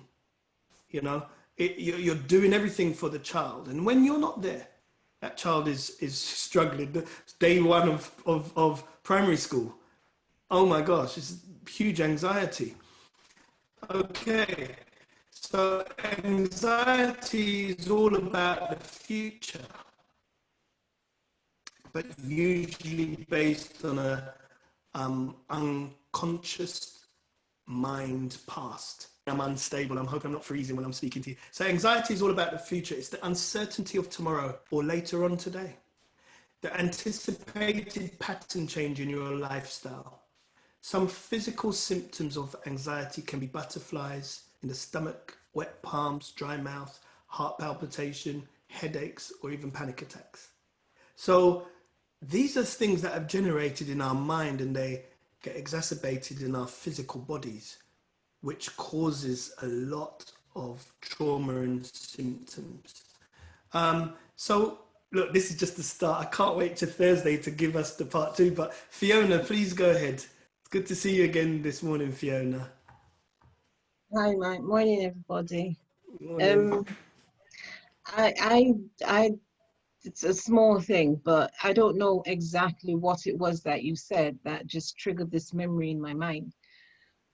You know, you're doing everything for the child. And when you're not there, that child is struggling. Day one of primary school. Oh my gosh, it's huge anxiety. Okay, so anxiety is all about the future, but usually based on a unconscious mind past. I'm unstable. I'm hoping I'm not freezing when I'm speaking to you. So anxiety is all about the future. It's the uncertainty of tomorrow or later on today. The anticipated pattern change in your lifestyle. Some physical symptoms of anxiety can be butterflies in the stomach, wet palms, dry mouth, heart palpitation, headaches, or even panic attacks. So these are things that have generated in our mind, and they get exacerbated in our physical bodies, which causes a lot of trauma and symptoms. So look, this is just the start. I can't wait to Thursday to give us the part 2, but Fiona, please go ahead. It's good to see you again this morning, Fiona. Hi, Mike. Morning, everybody. Morning. I, it's a small thing, but I don't know exactly what it was that you said that just triggered this memory in my mind.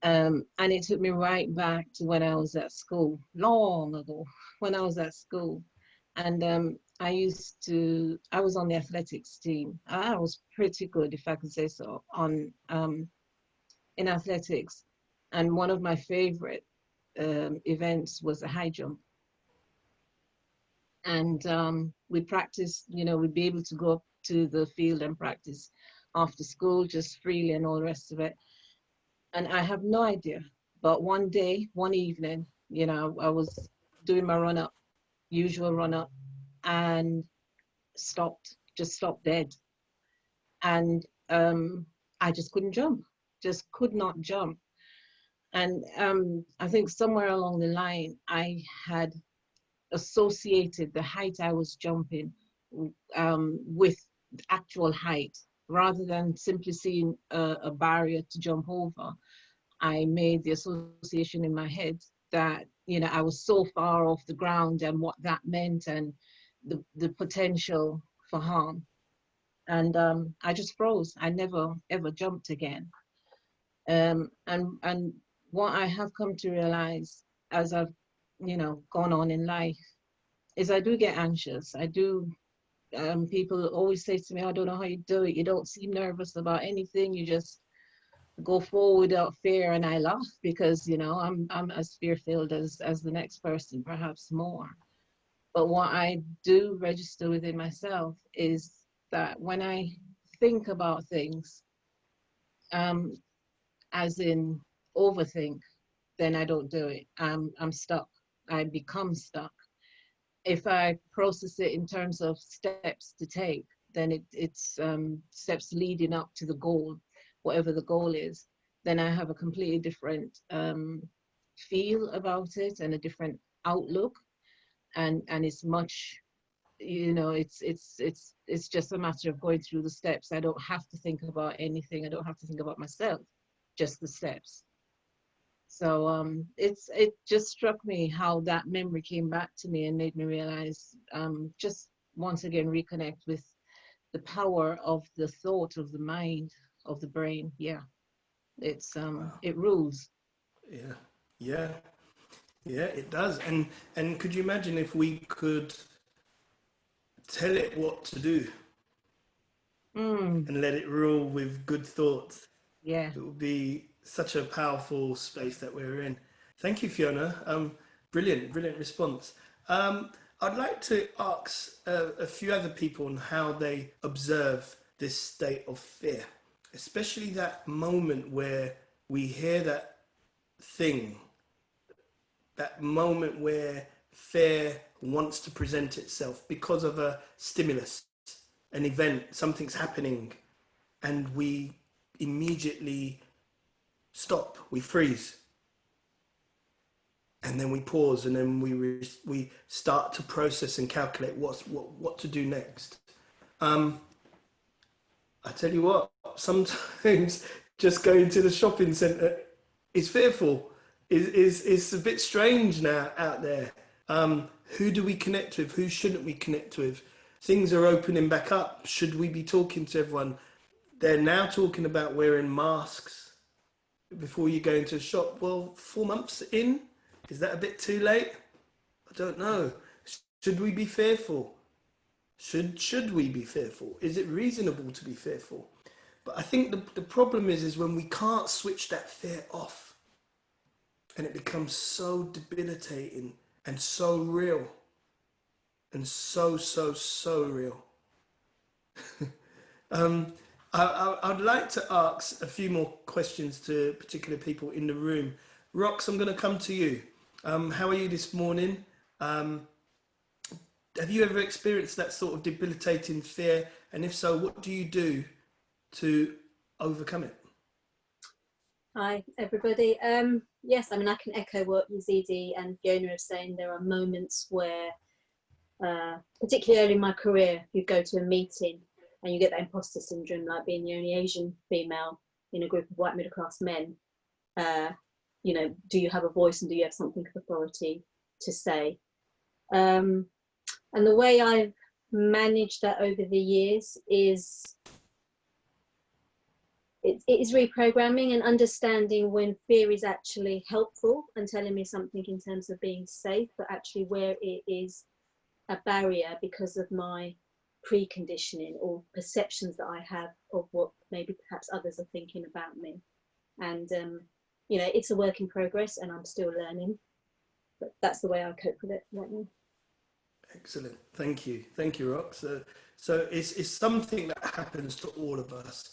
And it took me right back to when I was at school, long ago, when I was at school. And I was on the athletics team. I was pretty good, if I could say so, on in athletics. And one of my favorite events was a high jump. And we'd practice, we'd be able to go up to the field and practice after school, just freely and all the rest of it. And I have no idea, but one evening, I was doing my usual run up, and just stopped dead. And I just couldn't jump, just could not jump. And I think somewhere along the line, I had associated the height I was jumping with actual height, rather than simply seeing a barrier to jump over. I made the association in my head that, I was so far off the ground and what that meant, and the potential for harm. And I just froze. I never ever jumped again. And what I have come to realize as I've gone on in life is I do get anxious. I do. People always say to me, "I don't know how you do it. You don't seem nervous about anything. You just go forward without fear." And I laugh because I'm as fear-filled as the next person, perhaps more. But what I do register within myself is that when I think about things, as in overthink, then I don't do it. I'm stuck. I become stuck. If I process it in terms of steps to take, then it's steps leading up to the goal, whatever the goal is. Then I have a completely different feel about it and a different outlook, and it's much, it's just a matter of going through the steps. I don't have to think about anything. I don't have to think about myself, just the steps. So it just struck me how that memory came back to me and made me realize, just once again reconnect with the power of the thought, of the mind, of the brain. Yeah, it's Wow. It rules. Yeah, it does. And could you imagine if we could tell it what to do and let it rule with good thoughts? Yeah. It would be such a powerful space that we're in. Thank you, Fiona. Brilliant response. I'd like to ask a few other people on how they observe this state of fear, especially that moment where we hear that thing, that moment where fear wants to present itself because of a stimulus, an event, something's happening, and we immediately stop, we freeze, and then we pause, and then we start to process and calculate what to do next. I tell you what, sometimes just going to the shopping centre is fearful. Is a bit strange now out there. Who do we connect with? Who shouldn't we connect with? Things are opening back up. Should we be talking to everyone? They're now talking about wearing masks before you go into a shop. Well, 4 months in, is that a bit too late? I don't know. Should we be fearful? Should we be fearful? Is it reasonable to be fearful? But I think the problem is when we can't switch that fear off, and it becomes so debilitating and so real, and so real. I'd like to ask a few more questions to particular people in the room. Rox, I'm going to come to you. How are you this morning? Have you ever experienced that sort of debilitating fear? And if so, what do you do to overcome it? Hi, everybody. Yes, I mean, I can echo what Yazidi and Fiona are saying. There are moments where, particularly early in my career, you go to a meeting and you get that imposter syndrome, like being the only Asian female in a group of white middle-class men. You know, do you have a voice and do you have something of authority to say? And the way I've managed that over the years is it is reprogramming and understanding when fear is actually helpful and telling me something in terms of being safe, but actually where it is a barrier because of my preconditioning or perceptions that I have of what maybe perhaps others are thinking about me. And, you know, it's a work in progress and I'm still learning, but that's the way I cope with it right now. Excellent. Thank you. Thank you, Rox. So it's something that happens to all of us.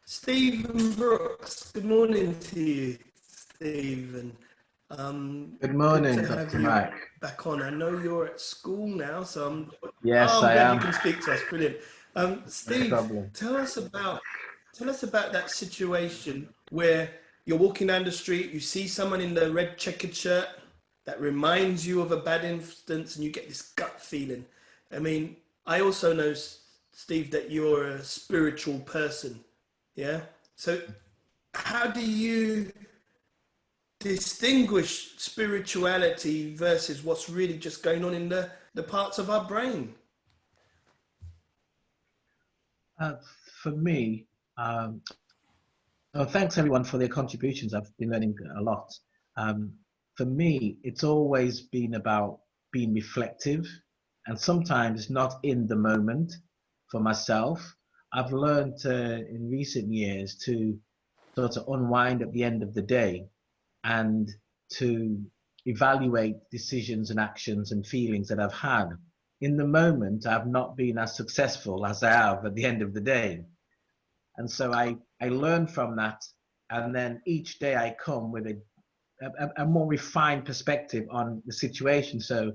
Stephen Brooks, good morning to you, Stephen. Good morning, good to have Dr. you Mike. back on. I know you're at school now, so I'm Yes, I'm I glad am. you can speak to us. Brilliant. Steve, No problem. tell us about that situation where you're walking down the street, you see someone in the red checkered shirt that reminds you of a bad instance, and you get this gut feeling. I mean, I also know, Steve, that you're a spiritual person. Yeah. So how do you distinguish spirituality versus what's really just going on in the parts of our brain? For me, thanks everyone for their contributions. I've been learning a lot. For me, it's always been about being reflective and sometimes not in the moment for myself. I've learned in recent years to sort of unwind at the end of the day and to evaluate decisions and actions and feelings that I've had. In the moment, I've not been as successful as I have at the end of the day. And so I learn from that. And then each day I come with a more refined perspective on the situation. So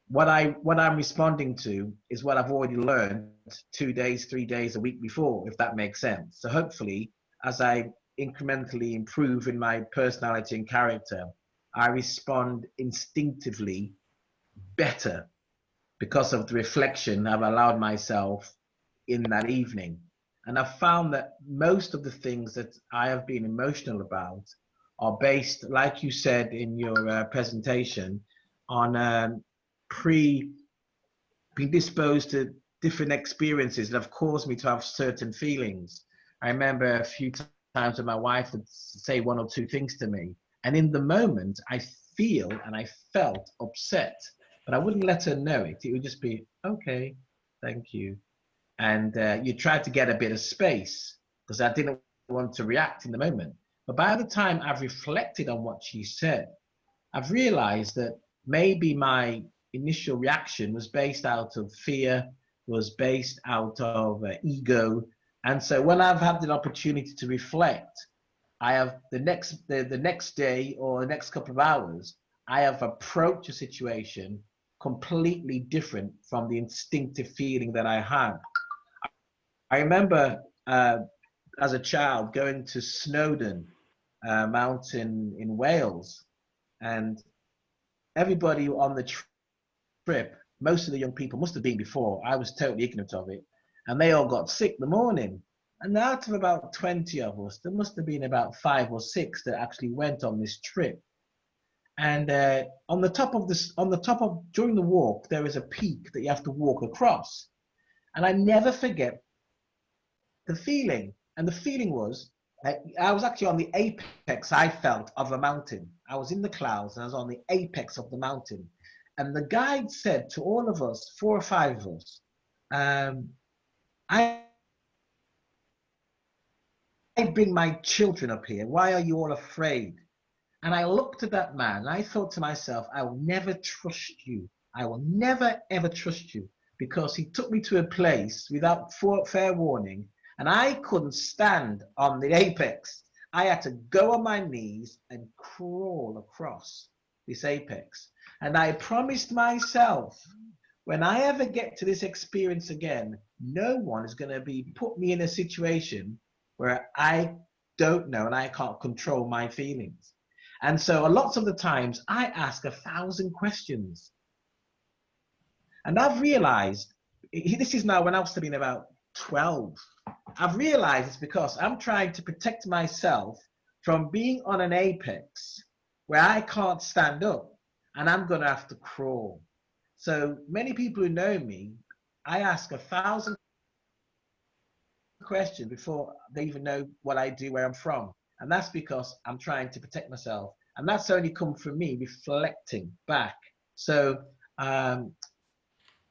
what I'm responding to is what I've already learned 2 days, 3 days, a week before, if that makes sense. So hopefully, as I incrementally improve in my personality and character, I respond instinctively better because of the reflection I've allowed myself in that evening. And I've found that most of the things that I have been emotional about are based, like you said in your presentation, on predisposed to different experiences that have caused me to have certain feelings. I remember a few times when my wife would say one or two things to me, and in the moment I feel and I felt upset, but I wouldn't let her know it. It would just be, okay, thank you. And you try to get a bit of space because I didn't want to react in the moment. But by the time I've reflected on what she said, I've realized that maybe my initial reaction was based out of fear, was based out of ego. And so when I've had the opportunity to reflect, I have the next day or the next couple of hours, I have approached a situation completely different from the instinctive feeling that I had. I remember as a child going to Snowdon Mountain in Wales, and everybody on the trip, most of the young people must have been before. I was totally ignorant of it, and they all got sick in the morning. And out of about 20 of us, there must have been about 5 or 6 that actually went on this trip. And during the walk, there is a peak that you have to walk across. And I never forget the feeling. And the feeling was, I was actually on the apex, I felt, of a mountain. I was in the clouds and I was on the apex of the mountain. And the guide said to all of us, 4 or 5 of us, I bring my children up here. Why are you all afraid? And I looked at that man and I thought to myself, I will never trust you. I will never, ever trust you, because he took me to a place without fair warning, and I couldn't stand on the apex. I had to go on my knees and crawl across this apex. And I promised myself, when I ever get to this experience again, no one is going to put me in a situation where I don't know and I can't control my feelings. And so lots of the times I ask 1,000 questions. And I've realized, this is now when I was been about 12, I've realized it's because I'm trying to protect myself from being on an apex where I can't stand up and I'm going to have to crawl. So many people who know me, I ask 1,000 questions before they even know what I do, where I'm from. And that's because I'm trying to protect myself. And that's only come from me reflecting back. So,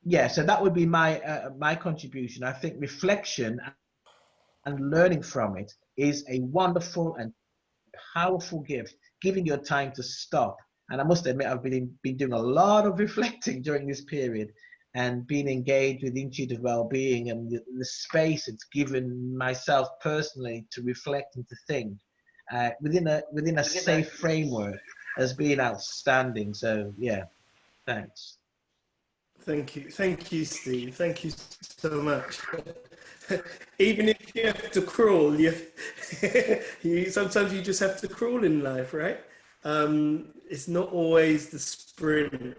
yeah, so that would be my contribution. I think reflection and learning from it is a wonderful and powerful gift, giving your time to stop. And I must admit, I've been doing a lot of reflecting during this period, and being engaged with the Institute of Wellbeing and the space it's given myself personally to reflect and to think within a safe framework has been outstanding. So yeah, thanks. Thank you, Steve. Thank you so much. Even if you have to crawl, sometimes you just have to crawl in life, right? It's not always the sprint,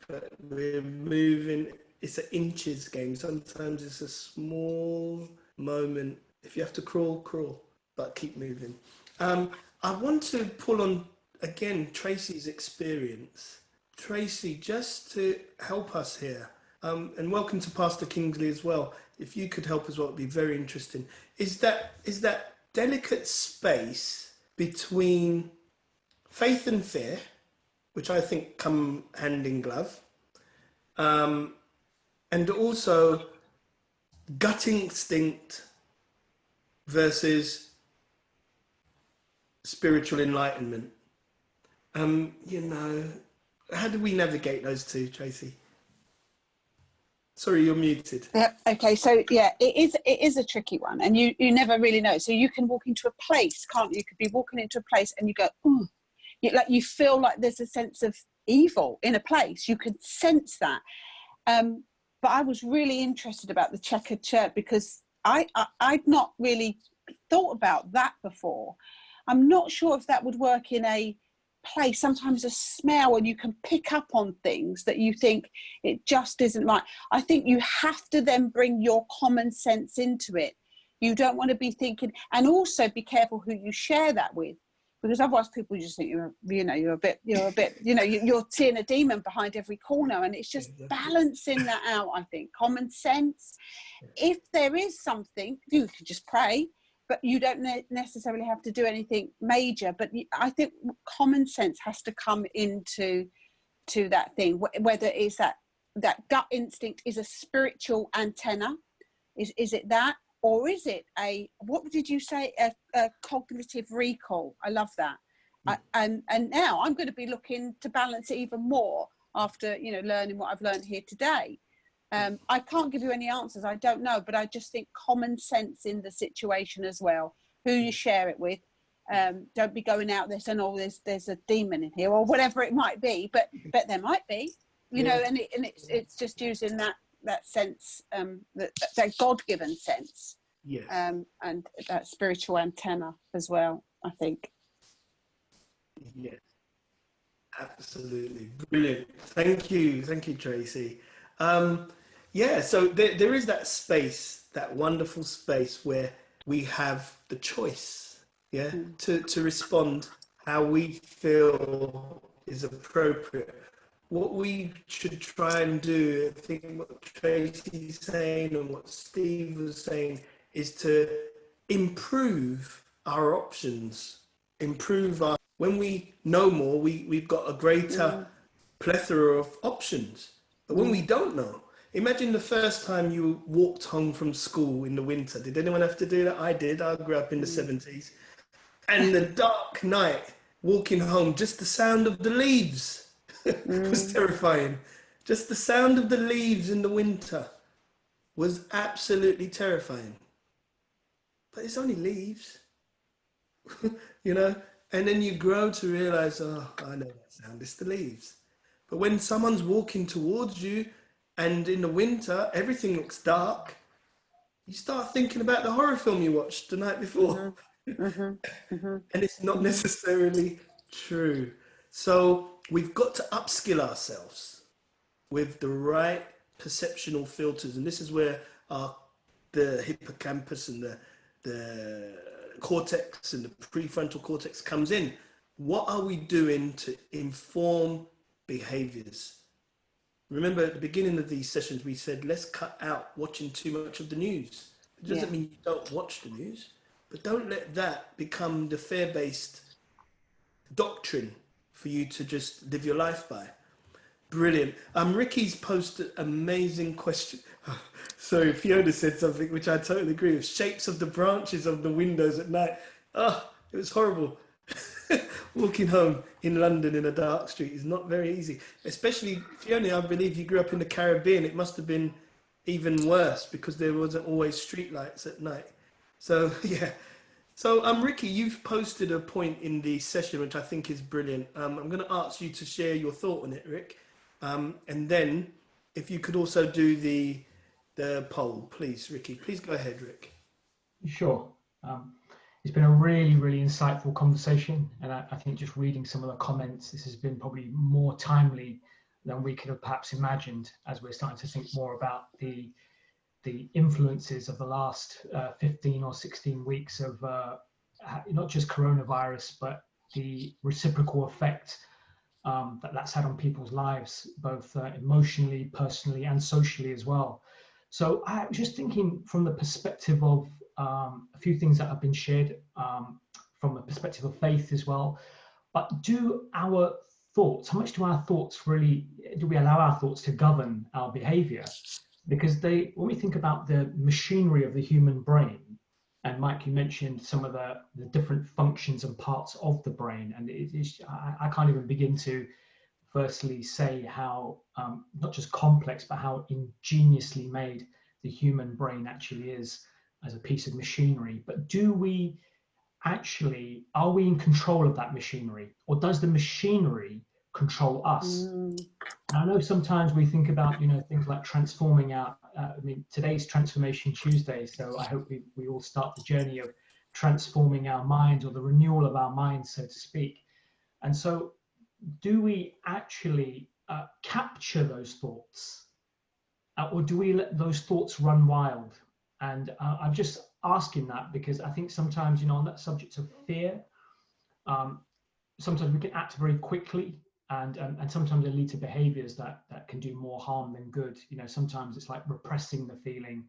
but we're moving. It's an inches game. Sometimes it's a small moment. If you have to crawl, crawl, but keep moving. I want to pull on again Tracy's experience. Tracy, just to help us here, and welcome to Pastor Kingsley as well. If you could help as well, it'd be very interesting. Is that delicate space between faith and fear, which I think come hand in glove, and also gut instinct versus spiritual enlightenment. How do we navigate those two, Tracy? Sorry, you're muted. Yeah. Okay. So yeah, it is a tricky one, and you never really know. So you can walk into a place, can't you? You could be walking into a place and you go, ooh, you feel like there's a sense of evil in a place. You could sense that. But I was really interested about the checkered church because I'd not really thought about that before. I'm not sure if that would work in a place. Sometimes a smell, and you can pick up on things that you think it just isn't right. I think you have to then bring your common sense into it. You don't want to be thinking, and also be careful who you share that with, because otherwise people just think you're a bit, you're seeing a demon behind every corner, and it's just balancing that out. I think common sense. If there is something, you can just pray. But you don't necessarily have to do anything major. But I think common sense has to come into that thing, whether it's that gut instinct is a spiritual antenna. Is it that? Or is it what did you say, a cognitive recall? I love that. And now I'm going to be looking to balance it even more after, you know, learning what I've learned here today. I can't give you any answers. I don't know, but I just think common sense in the situation as well. Who you share it with. Don't be going out there saying, "Oh, there's a demon in here," or whatever it might be. But there might be, you know, and it's just using that sense, that God-given sense, Yes. and that spiritual antenna as well, I think. Yes, absolutely. Brilliant. Thank you, Tracy. Yeah, so there is that space, that wonderful space where we have the choice, to respond how we feel is appropriate. What we should try and do, I think what Tracy's saying and what Steve was saying, is to improve our options, when we know more, we've got a greater plethora of options. But when we don't know, imagine the first time you walked home from school in the winter. Did anyone have to do that? I did. I grew up in the 70s. And the dark night, walking home, just the sound of the leaves was terrifying. Just the sound of the leaves in the winter was absolutely terrifying. But it's only leaves, you know? And then you grow to realize, oh, I know that sound, it's the leaves. But when someone's walking towards you and in the winter, everything looks dark, you start thinking about the horror film you watched the night before. And it's not necessarily true. So we've got to upskill ourselves with the right perceptional filters. And this is where the hippocampus and the cortex and the prefrontal cortex comes in. What are we doing to inform behaviors? Remember at the beginning of these sessions, we said, let's cut out watching too much of the news. It doesn't mean you don't watch the news, but don't let that become the fear-based doctrine for you to just live your life by. Brilliant. Ricky's posted an amazing question. Sorry, Fiona said something which I totally agree with. Shapes of the branches of the windows at night. Oh, it was horrible. Walking home in London in a dark street is not very easy. Especially, Fiona, I believe you grew up in the Caribbean. It must have been even worse because there wasn't always street lights at night. So, yeah. So, Ricky, you've posted a point in the session which I think is brilliant. I'm going to ask you to share your thought on it, Rick. And then if you could also do the poll, please, Ricky. Please go ahead, Rick. Sure. It's been a really, really insightful conversation. And I think just reading some of the comments, this has been probably more timely than we could have perhaps imagined as we're starting to think more about the influences of the last 15 or 16 weeks of not just coronavirus, but the reciprocal effect that's had on people's lives, both emotionally, personally, and socially as well. So I was just thinking from the perspective of a few things that have been shared from a perspective of faith as well. But do our thoughts, how much do our thoughts really, do we allow our thoughts to govern our behavior? Because when we think about the machinery of the human brain, and Mike, you mentioned some of the different functions and parts of the brain, and I can't even begin to firstly say how not just complex, but how ingeniously made the human brain actually is as a piece of machinery. But are we in control of that machinery, or does the machinery control us? I know sometimes we think about, things like transforming our, today's Transformation Tuesday, so I hope we all start the journey of transforming our minds, or the renewal of our minds, so to speak. And so do we actually capture those thoughts, or do we let those thoughts run wild? And I'm just asking that because I think sometimes, on that subject of fear, sometimes we can act very quickly, and sometimes they lead to behaviors that can do more harm than good. Sometimes it's like repressing the feeling,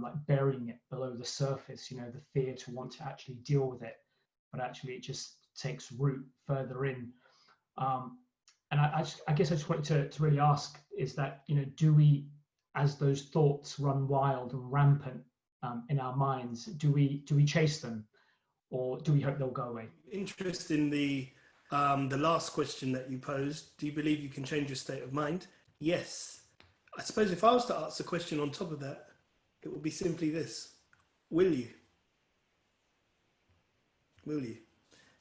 like burying it below the surface, the fear to want to actually deal with it, but actually it just takes root further in. And I guess I just wanted to really ask is that, do we, as those thoughts run wild and rampant in our minds, do we chase them, or do we hope they'll go away? Interest in the the last question that you posed, do you believe you can change your state of mind? Yes. I suppose if I was to ask the question on top of that, it would be simply this: will you? Will you?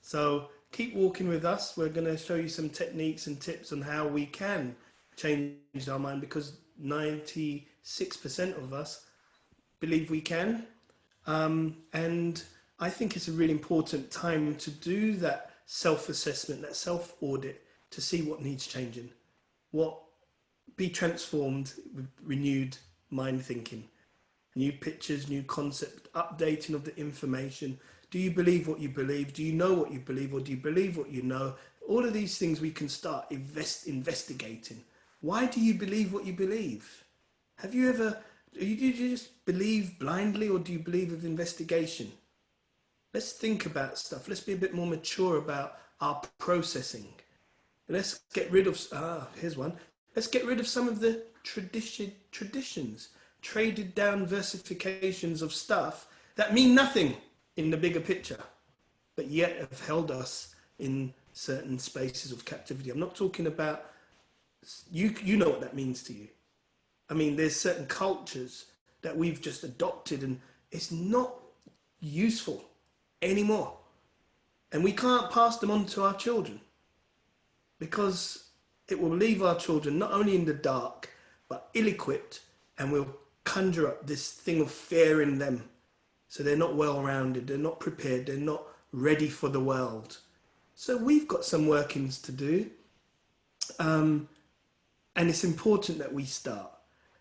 So keep walking with us. We're going to show you some techniques and tips on how we can change our mind, because 96% of us believe we can. And I think it's a really important time to do that self-assessment, that self-audit, to see what needs changing, be transformed with renewed mind thinking, new pictures, new concept, updating of the information. Do you believe what you believe? Do you know what you believe, or do you believe what you know? All of these things we can start investigating. Why do you believe what you believe? Have you ever, do you just believe blindly, or do you believe with investigation? Let's think about stuff. Let's be a bit more mature about our processing. Let's get rid of, here's one. Let's get rid of some of the traditions, traded down versifications of stuff that mean nothing in the bigger picture, but yet have held us in certain spaces of captivity. I'm not talking about, you know what that means to you. I mean, there's certain cultures that we've just adopted, and it's not useful anymore. And we can't pass them on to our children, because it will leave our children not only in the dark, but ill-equipped, and will conjure up this thing of fear in them. So they're not well-rounded, they're not prepared, they're not ready for the world. So we've got some workings to do. And it's important that we start.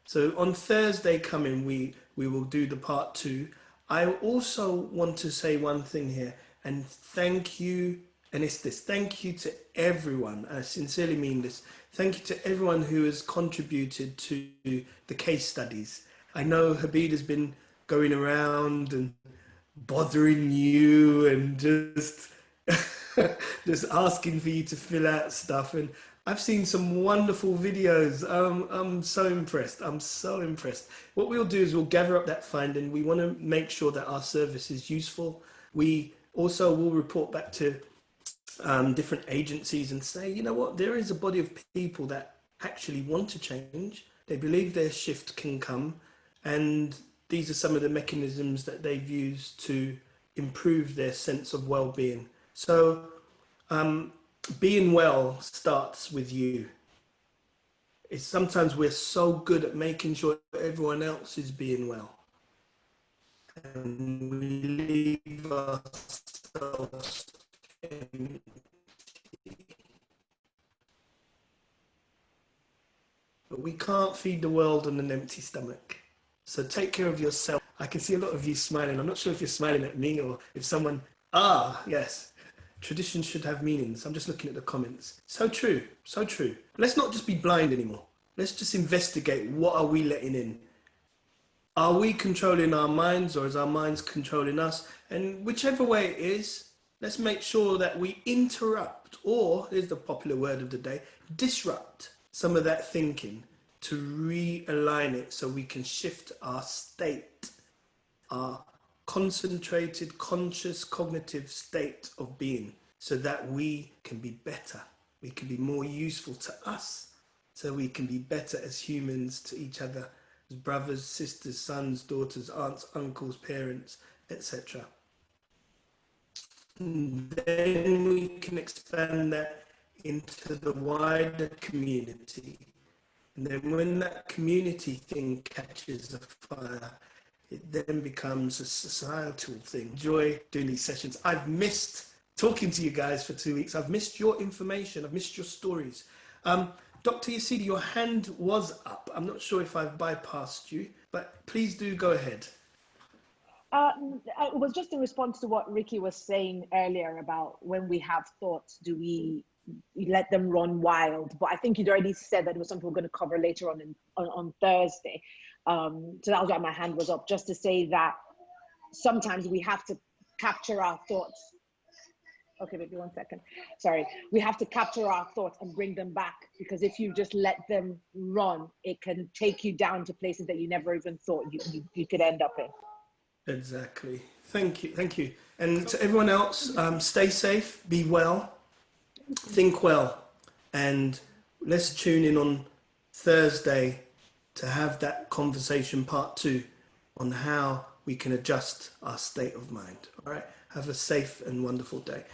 So on Thursday coming, we will do the part 2. I also want to say one thing here, and thank you, and it's this: thank you to everyone. I sincerely mean this. Thank you to everyone who has contributed to the case studies. I know Habib has been going around and bothering you and just just asking for you to fill out stuff, and I've seen some wonderful videos. I'm so impressed. I'm so impressed. What we'll do is we'll gather up that finding. We want to make sure that our service is useful. We also will report back to different agencies and say, you know what, there is a body of people that actually want to change. They believe their shift can come, and these are some of the mechanisms that they've used to improve their sense of well-being. So being well starts with you. It's sometimes we're so good at making sure everyone else is being well, and we leave ourselves empty. But we can't feed the world on an empty stomach. So take care of yourself. I can see a lot of you smiling. I'm not sure if you're smiling at me or if someone, yes. Tradition should have meanings. I'm just looking at the comments. So true, so true. Let's not just be blind anymore. Let's just investigate, what are we letting in? Are we controlling our minds, or is our minds controlling us? And whichever way it is, let's make sure that we interrupt, or, here's the popular word of the day, disrupt some of that thinking to realign it so we can shift our state, our concentrated, conscious, cognitive state of being, so that we can be better. We can be more useful to us, so we can be better as humans to each other, as brothers, sisters, sons, daughters, aunts, uncles, parents, etc. Then we can expand that into the wider community. And then when that community thing catches a fire, it then becomes a societal thing. Enjoy doing these sessions. I've missed talking to you guys for 2 weeks. I've missed your information. I've missed your stories. Dr. Yasidi, your hand was up. I'm not sure if I've bypassed you, but please do go ahead. It was just in response to what Ricky was saying earlier about when we have thoughts, do we let them run wild? But I think you'd already said that it was something we're going to cover later on Thursday. So that was why my hand was up, just to say that sometimes we have to capture our thoughts. Okay, maybe 1 second. Sorry. We have to capture our thoughts and bring them back, because if you just let them run, it can take you down to places that you never even thought you could end up in. Exactly. Thank you. Thank you. And to everyone else, stay safe, be well. think well, and let's tune in on Thursday to have that conversation part 2 on how we can adjust our state of mind. All right. Have a safe and wonderful day.